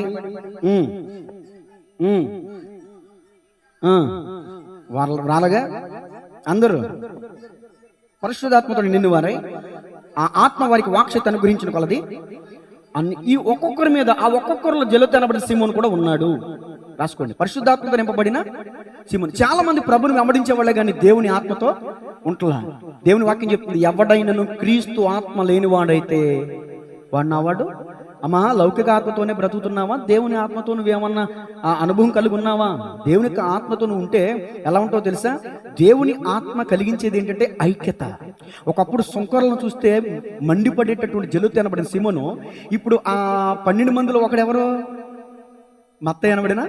వాళ్ళగా అందరూ పరిశుద్ధాత్మతో నిండిన వారై ఆ ఆత్మ వారికి వాక్శక్తి అనుగ్రహించిన కొలది అన్ని ఈ ఒక్కొక్కరి మీద ఆ ఒక్కొక్కరిలో జలత అనబడిన సీమోను కూడా ఉన్నాడు. రాసుకోండి, పరిశుద్ధాత్మతో నింపబడిన సీమోను. చాలా మంది ప్రభుని వెంబడించే వాళ్ళే కానీ దేవుని ఆత్మతో ఉంటలా. దేవుని వాక్యం చెప్తుంది, ఎవడైనను క్రీస్తు ఆత్మ లేనివాడైతే వాడు నావాడు. అమ్మా, లౌకిక ఆత్మతోనే బ్రతుకుతున్నావా? దేవుని ఆత్మతో నువ్వేమన్నా అనుభవం కలిగి ఉన్నావా? దేవుని ఆత్మతో నువ్వు ఉంటే ఎలా ఉంటావో తెలుసా? దేవుని ఆత్మ కలిగించేది ఏంటంటే ఐక్యత. ఒకప్పుడు సుంకరులను చూస్తే మండిపడేటటువంటి జలుతు అనబడిన సీమోను ఇప్పుడు ఆ 12 మందిలో ఒకడెవరు? మత్తయి అనబడిన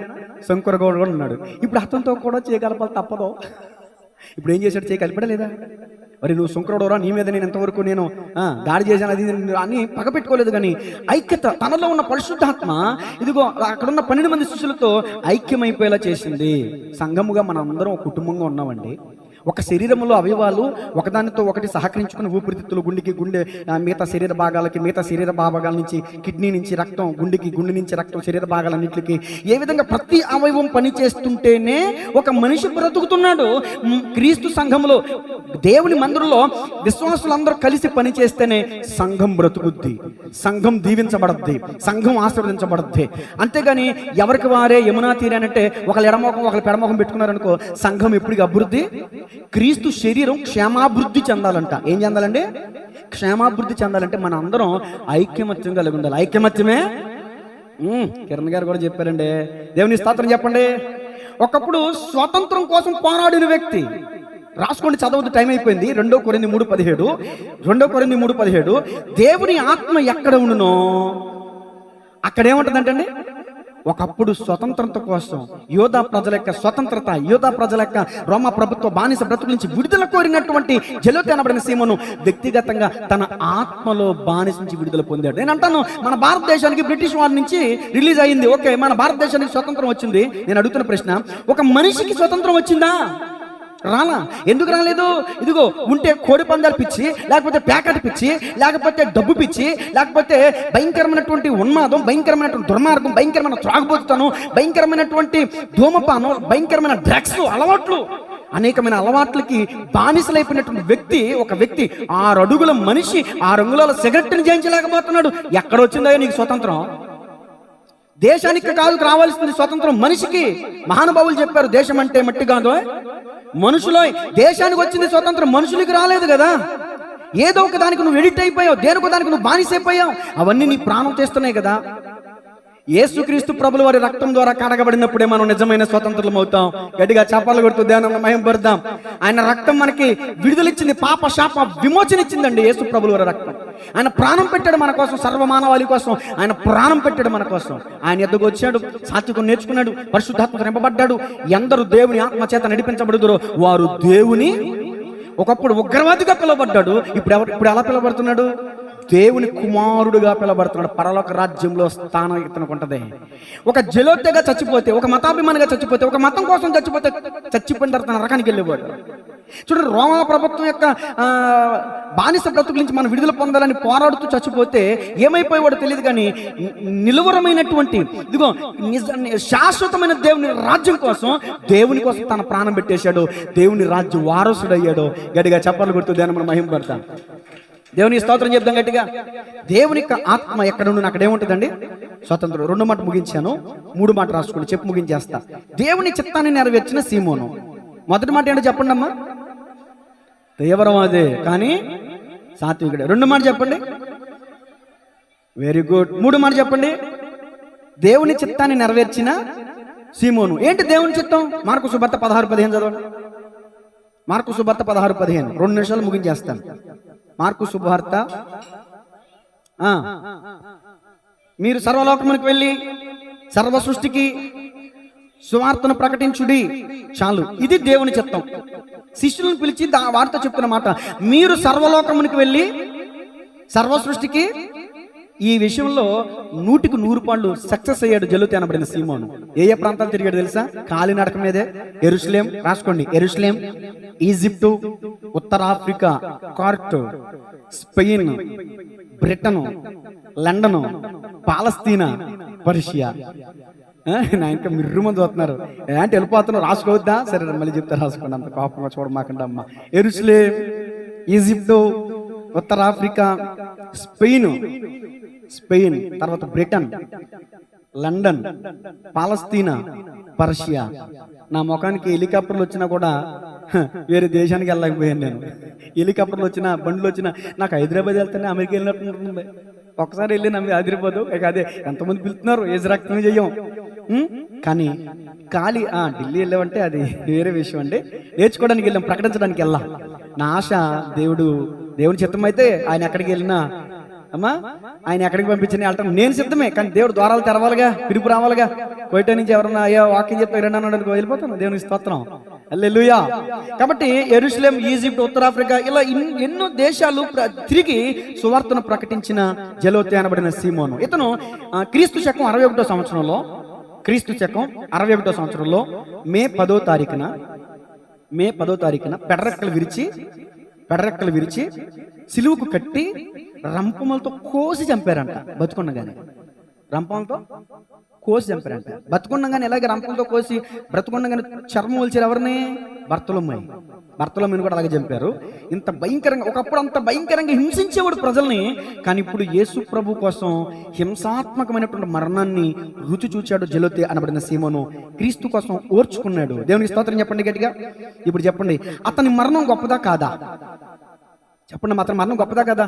శంకర గౌడ్ కూడా ఉన్నాడు. ఇప్పుడు అతనితో కూడా చేయగలపాలి తప్పదో. ఇప్పుడు ఏం చేశాడు? చేయగలిపడలేదా? మరి నువ్వు శంకరుడోరా, నీ మీద నేను ఎంతవరకు నేను దాడి చేశాను అది అని పగపెట్టుకోలేదు. కానీ ఐక్యత, తనలో ఉన్న పరిశుద్ధాత్మ ఇదిగో అక్కడున్న 12 మంది శిష్యులతో ఐక్యమైపోయేలా చేసింది. సంఘముగా మనం అందరం ఒక కుటుంబంగా ఉన్నామండి. ఒక శరీరంలో అవయవాలు ఒకదానితో ఒకటి సహకరించుకుని ఊపిరితిత్తులు, గుండెకి గుండె, మిగతా శరీర భాగాలకి, మిగతా శరీర భాగాల నుంచి కిడ్నీ నుంచి రక్తం, గుండె నుంచి రక్తం, శరీర భాగాలన్నింటికి ఏ విధంగా ప్రతి అవయవం పనిచేస్తుంటేనే ఒక మనిషి బ్రతుకుతున్నాడు. క్రీస్తు సంఘంలో, దేవుని మందిరంలో విశ్వాసులందరూ కలిసి పనిచేస్తేనే సంఘం బ్రతుకుద్ది, సంఘం దీవించబడద్ది, సంఘం ఆశీర్వదించబడద్ది. అంతేగాని ఎవరికి వారే యమునా తీరానంటే ఒకళ్ళు ఎడమోకం ఒకళ్ళు పెడమోకం పెట్టుకున్నారనుకో, సంఘం ఎప్పటికీ అభివృద్ధి. క్రీస్తు శరీరం క్షేమాభివృద్ధి చెందాలంట. ఏం చెందాలండి? క్షేమాభివృద్ధి చెందాలంటే మన అందరం ఐక్యమత్యం కలిగి ఉండాలి. ఐక్యమత్యమే కిరణ్ గారు కూడా చెప్పారండి. దేవుని స్తోత్రం చెప్పండి. ఒకప్పుడు స్వాతంత్రం కోసం పోరాడిన వ్యక్తి, రాసుకోండి, చదవద్దు, టైం అయిపోయింది. 2 కొరింథీ 3:17 దేవుని ఆత్మ ఎక్కడ ఉండునో అక్కడ ఏముంటుందంటండి? ఒకప్పుడు స్వతంత్రత కోసం యోధా ప్రజల యొక్క స్వతంత్రత, యోధా ప్రజల యొక్క రోమా ప్రభుత్వ బానిస బ్రతుకు నుంచి విడుదల కోరినటువంటి జలోతి అనబడిన సీమోను వ్యక్తిగతంగా తన ఆత్మలో బానిస నుంచి విడుదల పొందాడు. నేను అంటాను, మన భారతదేశానికి బ్రిటిష్ వారి నుంచి రిలీజ్ అయ్యింది, ఓకే, మన భారతదేశానికి స్వతంత్రం వచ్చింది. నేను అడుగుతున్న ప్రశ్న, ఒక మనిషికి స్వతంత్రం వచ్చిందా? రాలా. ఎందుకు రాలేదు? ఇదిగో ఉంటే కోడి పందాలు పిచ్చి, లేకపోతే ప్యాకెట్ పిచ్చి, లేకపోతే డబ్బు పిచ్చి, లేకపోతే భయంకరమైనటువంటి ఉన్మాదం, భయంకరమైనటువంటి దుర్మార్గం, భయంకరమైన త్రాగుబోతుతనం, భయంకరమైనటువంటి ధూమపానం, భయంకరమైన డ్రగ్స్ అలవాట్లు, అనేకమైన అలవాట్లకి బానిసలైపోయినటువంటి ఒక వ్యక్తి 6 అడుగుల మనిషి 6 అంగుళాల సిగరెట్ని జయించలేకపోతున్నాడు. ఎక్కడొచ్చిందో నీకు స్వతంత్రం? దేశానికి కాదు రావాల్సింది స్వతంత్రం, మనిషికి. మహానుభావులు చెప్పారు, దేశం అంటే మట్టి కాదు మనుషులో. దేశానికి వచ్చింది స్వతంత్రం, మనుషులకి రాలేదు కదా. ఏదో ఒక దానికి నువ్వు ఎడిట్ అయిపోయావు, దేనికో దానికి నువ్వు బానిసైపోయావు. అవన్నీ నీ ప్రాణం చేస్తున్నాయి కదా. యేసుక్రీస్తు ప్రభుల వారి రక్తం ద్వారా కడగబడినప్పుడే మనం నిజమైన స్వతంత్రం అవుతాం. గట్టిగా చప్పాలు కొడుతూ దేవుని మహిమపడదాం. ఆయన రక్తం మనకి విడుదలిచ్చింది, పాప శాప విమోచన ఇచ్చిందండి. యేసు ప్రభుల వారి రక్తం. ఆయన ప్రాణం పెట్టాడు మన కోసం, సర్వమానవాళి కోసం ఆయన ప్రాణం పెట్టాడు మన కోసం. ఆయన ఎద్దుకు వచ్చాడు, సాత్వికం నేర్చుకున్నాడు, పరిశుద్ధాత్మ నింపబడ్డాడు. ఎందరు దేవుని ఆత్మ చేత నడిపించబడుదురో వారు దేవుని. ఒకప్పుడు ఉగ్రవాదిగా పిలువబడ్డాడు, ఇప్పుడు ఎలా పిలువబడుతున్నాడు? దేవుని కుమారుడుగా పిలువబడుతున్నాడు. పరలోక రాజ్యంలో స్థానం ఇతనికి ఉంటుంది. ఒక జలోతెగా చచ్చిపోతే, ఒక మతాభిమానిగా చచ్చిపోతే, ఒక మతం కోసం చచ్చిపోయిన తర్వాత తన రకానికి వెళ్ళేవాడు. చూడండి, రోమా ప్రభుత్వం యొక్క బానిస బ్రతుకు నుంచి మనం విడుదల పొందాలని పోరాడుతూ చచ్చిపోతే ఏమైపోయేవాడు తెలియదు. కానీ నిలువరమైనటువంటి ఇదిగో శాశ్వతమైన దేవుని రాజ్యం కోసం, దేవుని కోసం తన ప్రాణం పెట్టేశాడు. దేవుని రాజ్యం వారసుడయ్యాడు. గట్టిగా చప్పట్లు కొడుతూ దేవుని మనం మహిమపడతాం. దేవుని స్తోత్రం చెప్తాం గట్టిగా. దేవుని యొక్క ఆత్మ ఎక్కడ ఉండి అక్కడ ఏముంటుందండి? స్వతంత్రం. 2 మాట ముగించాను, 3 మాట రాసుకోండి, చెప్పి ముగించేస్తా. దేవుని చిత్తాన్ని నెరవేర్చిన సీమోను. మొదటి మాట ఏంటో చెప్పండి అమ్మా. తీవ్రవాదే కానీ సాత్వికుడే. 2 మాట చెప్పండి. Very good. 3 మాట చెప్పండి. దేవుని చిత్తాన్ని నెరవేర్చిన సీమోను. ఏంటి దేవుని చిత్తం? మార్కు సువార్త 16:15 చదవండి. మార్కు సువార్త 16:15. 2 నిమిషాలు ముగించేస్తాను. మార్కు సువార్త. మీరు సర్వలోకమునికి వెళ్ళి సర్వ సృష్టికి సువార్తను ప్రకటించుడి. చాలు, ఇది దేవుని చిత్తం. శిష్యులను పిలిచి వారితో చెప్తున్న మాట, మీరు సర్వలోకమునికి వెళ్ళి సర్వ సృష్టికి. ఈ విషయంలో 100కి 100 సక్సెస్ అయ్యాడు జలోతి అనబడిన సీమోను. ఏ ప్రాంతాలు తిరిగాడు తెలుసా? కాలినడక మీదే. యెరూషలేం, రాసుకోండి, యెరూషలేం, ఈజిప్టు, ఉత్తర ఆఫ్రికా, కార్ట్, స్పెయిన్, బ్రిటన్, లండన్, పాలస్తీనా, పర్షియా. నా ఇంకా మిర్రు మంది వస్తున్నారు. ఏంటి వెళ్ళిపోతున్నారు? రాసుకోవద్దా? సరే మళ్ళీ చెప్తా, రాసుకోండి, అంత కోపంగా చూడమాకండి అమ్మ. యెరూషలేం, ఈజిప్టు, ఉత్తర ఆఫ్రికా, స్పెయిన్, తర్వాత బ్రిటన్, లండన్, పాలస్తీనా, పర్షియా. నా ముఖానికి హెలికాప్టర్లు వచ్చినా కూడా వేరే దేశానికి వెళ్ళలేకపోయాను నేను. హెలికాప్టర్లు వచ్చినా, బండ్లు వచ్చినా, నాకు హైదరాబాద్ వెళ్తేనే అమెరికా వెళ్ళినట్టు. ఒక్కసారి వెళ్ళి నమ్మి హైదరాబాదు, ఇక అదే ఎంతమంది పిలుస్తున్నారు, ఏజ్ రక్తం చెయ్యం. కానీ ఖాళీ ఢిల్లీ వెళ్ళామంటే అది వేరే విషయం అండి. నేర్చుకోవడానికి వెళ్ళాం, ప్రకటించడానికి వెళ్ళాం. నా ఆశ దేవుని చిత్తం అయితే ఆయన ఎక్కడికి వెళ్ళినా అమ్మా, ఆయన ఎక్కడికి పంపించిన వెళ్ళటం నేను సిద్ధమే. కానీ దేవుడు ద్వారాలు తెరవాలిగా, పిలుపు రావాలిగా. కోయట నుంచి ఎవరన్నా అయ్యా వాక్యం చెప్తే రెండన్నాడు వెళ్ళిపోతాను. దేవునికి స్తోత్రం, హల్లెలూయా. కాబట్టి యెరూషలేం, ఈజిప్ట్, ఉత్తరాఫ్రికా ఇలా ఎన్నో దేశాలు తిరిగి సువార్తను ప్రకటించిన జెలోతే అనబడిన సీమోను. ఇతను క్రీస్తు శకం 61వ సంవత్సరంలో మే 10వ తారీఖున పెడరెక్కలు విరిచి సిలువుకు కట్టి రంపములతో కోసి చంపారంట. బతుకున్నగానే రంపంతో కోసి చంపారంట. బతుకున్నగానే ఎలాగే రంపంతో కోసి బ్రతుకున్నగానే చర్మం వలిచారు ఎవరిని? భర్తలమ్మని కూడా అలాగే చంపారు. ఇంత భయంకరంగా, ఒకప్పుడు అంత భయంకరంగా హింసించేవాడు ప్రజల్ని. కానీ ఇప్పుడు యేసు ప్రభు కోసం హింసాత్మకమైనటువంటి మరణాన్ని రుచి చూచాడు జెలోతే అనబడిన సీమోను. క్రీస్తు కోసం ఓర్చుకున్నాడు. దేవునికి స్తోత్రం చెప్పండి గట్టిగా. ఇప్పుడు చెప్పండి, అతని మరణం గొప్పదా కాదా? చెప్పండి, అతని మరణం గొప్పదా కదా?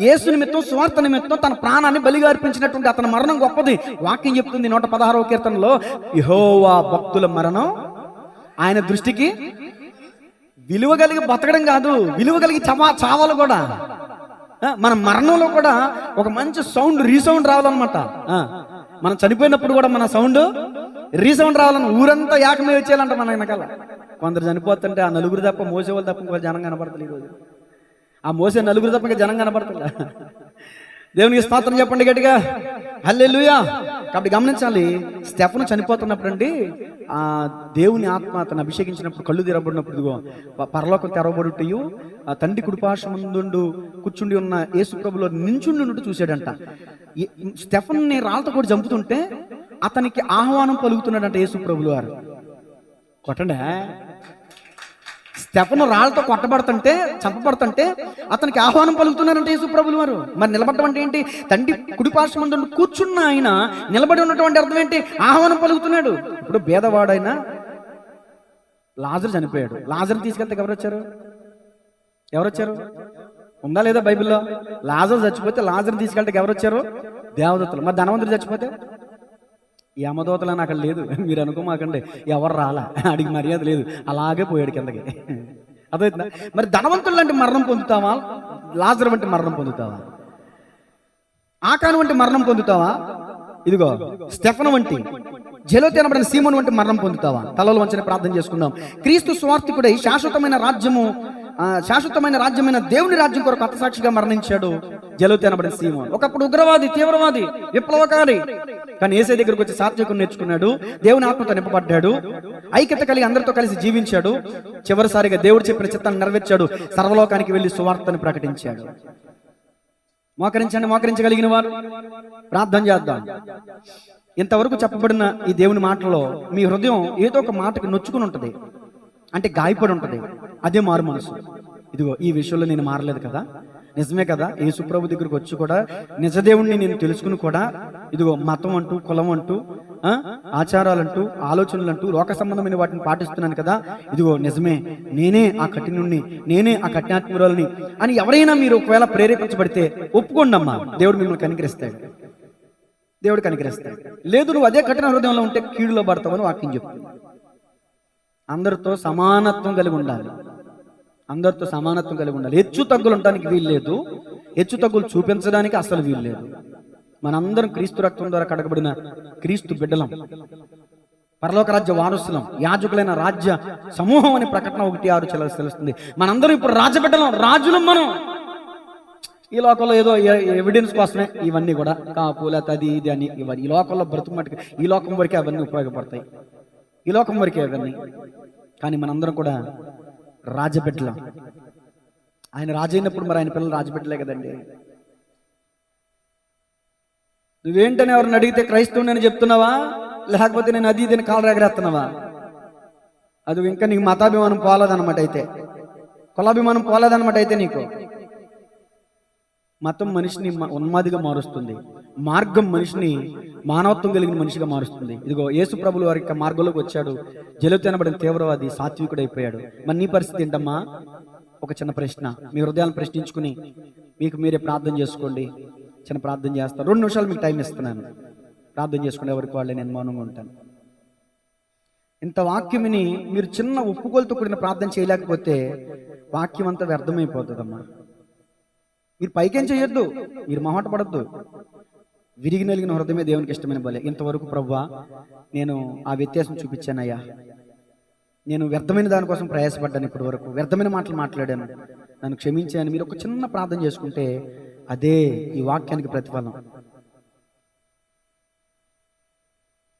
యేసు నిమిత్తం, సువార్త నిమిత్తం తన ప్రాణాన్ని బలిగా అర్పించినటువంటి అతని మరణం గొప్పది. వాక్యం చెప్తుంది 116వ కీర్తనలో, యెహోవా భక్తుల మరణం ఆయన దృష్టికి విలువ కలిగి బతకడం కాదు, విలువ కలిగి చావాలి కూడా. మన మరణంలో కూడా ఒక మంచి రీసౌండ్ రావాలన్నమాట. మనం చనిపోయినప్పుడు కూడా మన సౌండ్ రీసౌండ్ రావాలని ఊరంతా ఏకమే వచ్చేయాలంట మన వెనకాల. కొందరు చనిపోతుంటే ఆ నలుగురు తప్ప, మోసేవాళ్ళు తప్ప ఇంకా జనం కనపడతలేదు ఈరోజు. ఆ మోసే నలుగురు తప్ప ఇంకా జనం కనపడతలే. దేవునికి స్తోత్రం చెప్పండి గట్టిగా, హల్లెలూయా. కాబట్టి గమనించాలి, స్టెఫను చనిపోతున్నప్పుడు అండి, ఆ దేవుని ఆత్మ అతను అభిషేకించినప్పుడు కళ్ళు తెరబడినప్పుడు ఇదిగో పరలోకం తెరవబడుటయు ఆ తండ్రి కుడిపార్శ్వమందు కూర్చుండి ఉన్న యేసు ప్రభులో నించుండి చూశాడంట. స్టెఫన్ని రాళ్ళతో కూడా చంపుతుంటే అతనికి ఆహ్వానం పలుకుతున్నాడంట యేసు ప్రభులు వారు. కొట్టండి, స్టెఫను రాళ్ళతో చంపబడుతుంటే అతనికి ఆహ్వానం పలుకుతున్నారంటే యేసు ప్రభులు వారు. మరి నిలబడటం అంటే ఏంటి? తండ్రి కుడిపార్శ్వమందు కూర్చున్న ఆయన నిలబడి ఉన్నటువంటి అర్థం ఏంటి? ఆహ్వానం పలుకుతున్నాడు. ఇప్పుడు భేదవాడైనా లాజరు చనిపోయాడు. లాజరు తీసుకెళ్తే ఎవరొచ్చారు? ఉందా లేదా బైబిల్లో? లాజరు చచ్చిపోతే లాజరు తీసుకెళ్తే ఎవరొచ్చారు? దేవదూతలు. మరి ధనవంతుడు చచ్చిపోతే యమదూతలు అని అక్కడ లేదు. మీరు అనుకోమాకండి, ఎవరు రాలా, అడిగి మర్యాద లేదు, అలాగే పోయాడు కిందకి. అదైతుందా? మరి ధనవంతులు లాంటి మరణం పొందుతావా? లాజరు వంటి మరణం పొందుతావా? ఆకాను వంటి మరణం పొందుతావా? ఇదిగో స్టెఫను వంటి, జెలోతే అనబడిన సీమోను వంటి మరణం పొందుతావా? తలలో వంచని ప్రార్థన చేసుకుందాం. క్రీస్తు స్వార్థికుడై శాశ్వతమైన రాజ్యమైన దేవుని రాజ్యం కొరకు హతసాక్షిగా మరణించాడు జెలోతే అనబడిన సీమోను. ఒకప్పుడు ఉగ్రవాది, తీవ్రవాది, విప్లవకారి. కానీ యేసయ్య దగ్గరకు వచ్చి సాత్వికం నేర్చుకున్నాడు, దేవుని ఆత్మతో నింపబడ్డాడు, ఐక్యత కలిగి అందరితో కలిసి జీవించాడు. చివరిసారిగా దేవుడు చెప్పిన చిత్తాన్ని నెరవేర్చాడు. సర్వలోకానికి వెళ్లి సువార్తను ప్రకటించాడు. మోకరించగలిగిన వారు ప్రార్థన చేద్దాం. ఇంతవరకు చెప్పబడిన ఈ దేవుని మాటలో మీ హృదయం ఏదో ఒక మాటకి నొచ్చుకుని ఉంటుంది, అంటే గాయపడి ఉంటుంది. అదే మారు మనసు. ఇదిగో ఈ విషయంలో నేను మారలేదు కదా, నిజమే కదా, యేసు ప్రభు దగ్గరకు వచ్చి కూడా నిజదేవుణ్ణి నేను తెలుసుకుని కూడా ఇదిగో మతం అంటూ, కులం అంటూ, ఆచారాలంటూ, ఆలోచనలంటూ, లోక సంబంధమైన వాటిని పాటిస్తున్నాను కదా, ఇదిగో నిజమే, నేనే ఆ కఠినుణ్ణి, నేనే ఆ కఠినాత్మురాలని అని ఎవరైనా మీరు ఒకవేళ ప్రేరేపించబడితే ఒప్పుకోండి అమ్మా, దేవుడు మిమ్మల్ని కనికరిస్తాడు. లేదు నువ్వు అదే కఠిన హృదయంలో ఉంటే కీడులో పడతావని వాక్యం చెప్తుంది. అందరితో సమానత్వం కలిగి ఉండాలి. హెచ్చు తగ్గులు ఉండడానికి వీలు లేదు, హెచ్చు తగ్గులు చూపించడానికి అసలు వీలు లేదు. మనందరం క్రీస్తు రక్తం ద్వారా కడగబడిన క్రీస్తు బిడ్డలం, పరలోక రాజ్య వారసులం, యాజకులైన రాజ్య సమూహం అని ప్రకటన 1:6 తెలుస్తుంది. మనందరం ఇప్పుడు రాజబిడ్డలం, రాజులం మనం. ఈ లోకంలో ఏదో ఎవిడెన్స్ కోసమే ఇవన్నీ కూడా, కాపు లేకపోతే అది ఇది అని ఇవన్నీ ఈ లోకంలో బ్రతుకుమట్టుకు ఈ లోకం వరకే అవన్నీ ఉపయోగపడతాయి, ఈ లోకం వరకే అవన్నీ. కానీ మనందరం కూడా రాజబిడ్డలం. ఆయన రాజు అయినప్పుడు మరి ఆయన పిల్లలు రాజబిడ్డలే కదండి. నువ్వేంటని ఎవరిని అడిగితే క్రైస్తవుని చెప్తున్నావా, లేకపోతే నేను అది దీన్ని కాలు ఎగరేస్తున్నావా? అది ఇంకా నీకు మతాభిమానం పోలేదన్నమాట. అయితే కులాభిమానం పోలేదన్నమాట అయితే నీకు. మతం మనిషిని ఉన్మాదిగా మారుస్తుంది, మార్గం మనిషిని మానవత్వం కలిగిన మనిషిగా మారుస్తుంది. ఇదిగో యేసు ప్రభులు వారి యొక్క మార్గంలోకి వచ్చాడు, జలతి అనబడిన తీవ్రవాది సాత్వికుడైపోయాడు. మరి నీ పరిస్థితి ఏంటమ్మా? ఒక చిన్న ప్రశ్న, మీ హృదయాలను ప్రశ్నించుకుని మీకు మీరే ప్రార్థన చేసుకోండి. చిన్న ప్రార్థన చేస్తాను, 2 నిమిషాలు మీకు టైం ఇస్తున్నాను. ప్రార్థన చేసుకోండి, ఎవరికి వాళ్ళే, నేను మౌనంగా ఉంటాను. ఇంత వాక్యమిని మీరు చిన్న ఒప్పుకోలతో కూడిన ప్రార్థన చేయలేకపోతే వాక్యం అంతా వ్యర్థమైపోతుందమ్మా. మీరు పైకేం చేయొద్దు, మీరు మొహమాట పడద్దు. విరిగి నలిగిన హృదయమే దేవునికి ఇష్టమైన బలే. ఇంతవరకు ప్రభువా నేను ఆ వ్యత్యాసం చూపించానయ్యా, నేను వ్యర్థమైన దానికోసం ప్రయాసపడ్డాను, ఇప్పటి వరకు వ్యర్థమైన మాటలు మాట్లాడాను, నన్ను క్షమించాను. మీరు ఒక చిన్న ప్రార్థన చేసుకుంటే అదే ఈ వాక్యానికి ప్రతిఫలం.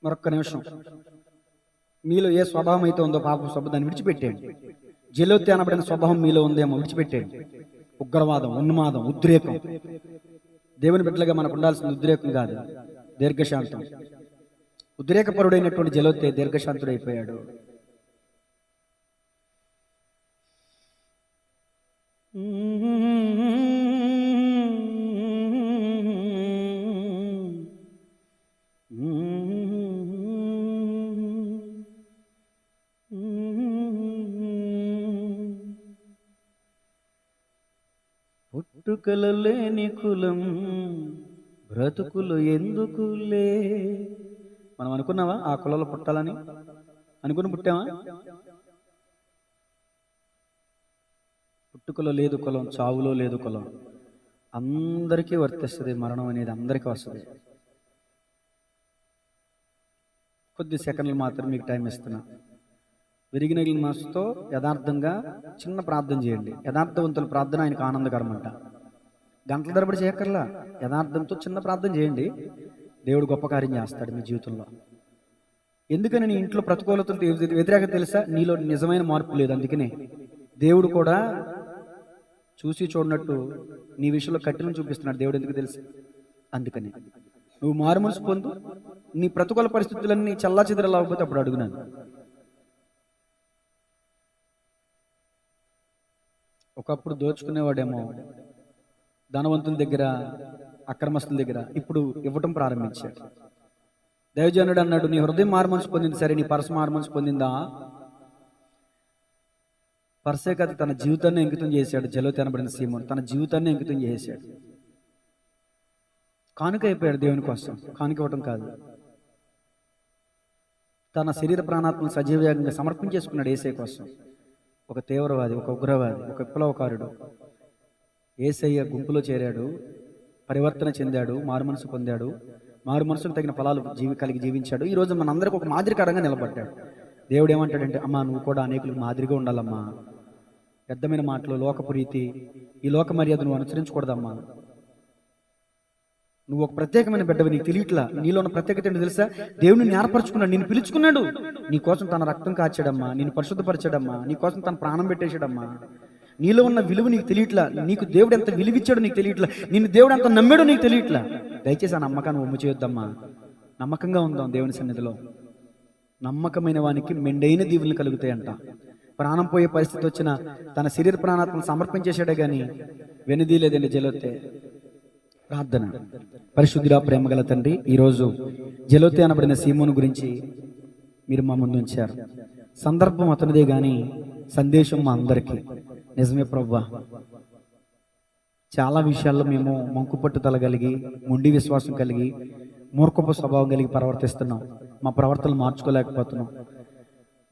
మరొక్క నిమిషం, మీలో ఏ స్వభావం అయితే ఉందో పాప స్వభావం దాన్ని విడిచిపెట్టేయండి. జలోతి అనబడిన స్వభావం మీలో ఉందేమో విడిచిపెట్టేయండి. ఉగ్రవాదం, ఉన్మాదం, ఉద్రేకం. దేవుని బిడ్డలుగా మనకు ఉండాల్సిన ఉద్రేకం కాదు, దీర్ఘశాంతం. ఉద్రేకపరుడైనటువంటి జలోతే దీర్ఘశాంతుడు అయిపోయాడు. పుట్టుకలు లేని కులం బ్రతుకులు ఎందుకులే. మనం అనుకున్నావా ఆ కులంలో పుట్టాలని? అనుకుని పుట్టావా? పుట్టుకలో లేదు కులం, చావులో లేదు కులం. అందరికీ వర్తిస్తుంది మరణం అనేది, అందరికీ వస్తుంది. కొద్ది సెకండ్లు మాత్రం మీకు టైం ఇస్తున్నా. విరిగిన మనసుతో యథార్థంగా చిన్న ప్రార్థన చేయండి. యథార్థవంతుల ప్రార్థన ఆయనకు ఆనందకరం అంట. గంటల తరబడి చేయక్కర్లా, యథార్థంతో చిన్న ప్రార్థన చేయండి, దేవుడు గొప్ప కార్యం చేస్తాడు మీ జీవితంలో. ఎందుకని నీ ఇంట్లో ప్రతికూలతలు వ్యతిరేకత తెలుసా? నీలో నిజమైన మార్పు లేదు. అందుకనే దేవుడు కూడా చూసి చూడనట్టు నీ విషయంలో కఠినం చూపిస్తున్నాడు. దేవుడు ఎందుకు తెలుసు? అందుకని నువ్వు మారు మనసు పొందు. నీ ప్రతికూల పరిస్థితులన్నీ చల్లా చెదరలాగకపోతే అప్పుడు అడుగునాను. ఒకప్పుడు దోచుకునేవాడేమో ధనవంతుల దగ్గర, అక్రమస్తుల దగ్గర, ఇప్పుడు ఇవ్వటం ప్రారంభించాడు. దైవజనుడు అన్నాడు, నీ హృదయం మారు మనసు పొందింది సరే, నీ పరస మారు మనసు పొందిందా? పరసే కాదు, తన జీవితాన్ని అంకితం చేశాడు. జలోతి అనబడిన సీమోను తన జీవితాన్ని అంకితం చేశాడు. కానుక అయిపోయాడు దేవుని కోసం. కానుక ఇవ్వటం కాదు, తన శరీర ప్రాణాత్మను సజీవంగా సమర్పించేసుకున్నాడు యేసయ్య కోసం. ఒక తీవ్రవాది, ఒక ఉగ్రవాది, ఒక విప్లవకారుడు యేసయ్య గుంపులో చేరాడు, పరివర్తన చెందాడు, మారు మనసు పొందాడు, మారు మనసుకు తగిన ఫలాలు కలిగి జీవించాడు. ఈరోజు మనందరికీ ఒక మాదిరికరంగా నిలబడ్డాడు. దేవుడు ఏమంటాడంటే, అమ్మా నువ్వు కూడా అనేకులకు మాదిరిగా ఉండాలమ్మా. వ్యర్థమైన మాటలు, లోకపు రీతి, ఈ లోక మర్యాద నువ్వు అనుసరించకూడదమ్మా. నువ్వు ఒక ప్రత్యేకమైన బిడ్డవి, నీకు తెలియట్లా. నీలో ఉన్న ప్రత్యేకత ఏంటో తెలుసా? దేవుడిని ఏర్పరచుకున్నాడు, నిన్ను పిలుచుకున్నాడు, నీ కోసం తన రక్తం కాచాడమ్మా, నిన్ను పరిశుద్ధపరిచాడమ్మా, నీ కోసం తన ప్రాణం పెట్టేశాడమ్మా. నీలో ఉన్న విలువ నీకు తెలియట్లా. నీకు దేవుడు ఎంత విలువిచ్చాడో నీకు తెలియట్లా. నిన్ను దేవుడు ఎంత నమ్మాడో నీకు తెలియట్లా. దయచేసి ఆ నమ్మకాన్ని ఒమ్ము చేయొద్దమ్మా. నమ్మకంగా ఉందాం దేవుని సన్నిధిలో. నమ్మకమైన వానికి మెండైన దీవులు కలుగుతాయంట. ప్రాణం పోయే పరిస్థితి వచ్చినా తన శరీర ప్రాణాత్మను సమర్పించేశాడే కానీ వెనుదీలేదండి జలోతే. ప్రార్థన. పరిశుద్ధుడా, ప్రేమగల తండ్రి, ఈరోజు జలోతే అనబడిన సీమోను గురించి మీరు మా ముందు ఉంచారు. సందర్భం అతనిదే కానీ సందేశం మా అందరికీ. నిజమే ప్రభువా, చాలా విషయాల్లో మేము మంకు పట్టుదల కలిగి, మొండి విశ్వాసం కలిగి, మూర్ఖపు స్వభావం కలిగి ప్రవర్తిస్తున్నాం. మా ప్రవర్తన మార్చుకోలేకపోతున్నాం.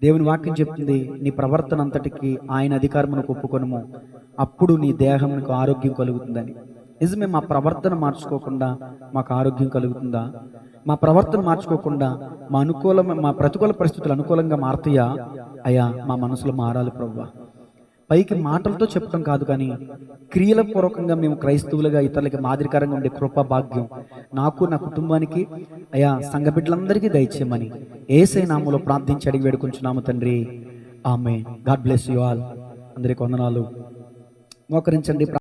దేవుని వాక్యం చెప్తుంది, నీ ప్రవర్తన అంతటికి ఆయన అధికారమును ఒప్పుకొనుము, అప్పుడు నీ దేహమునకు ఆరోగ్యం కలుగుతుందని. నిజమే, మా ప్రవర్తన మార్చుకోకుండా మాకు ఆరోగ్యం కలుగుతుందా? మా ప్రవర్తన మార్చుకోకుండా మా ప్రతికూల పరిస్థితులు అనుకూలంగా మారుతాయా? అయ్యా, మా మనసులో మారాలి ప్రభువా. పైకి మాటలతో చెప్పడం కాదు కానీ క్రియల పూర్వకంగా మేము క్రైస్తవులుగా ఇతరులకి మాదిరికరంగా ఉండే కృపా భాగ్యం నాకు, నా కుటుంబానికి, అయ్యా సంఘ బిడ్డలందరికీ దయచేయమని యేసయ్య నామములో ప్రార్థించి అడిగి వేడుకుంటున్నాము తండ్రి. ఆమేన్. God bless you all. అందరికీ వందనాలు. మోకరించండి.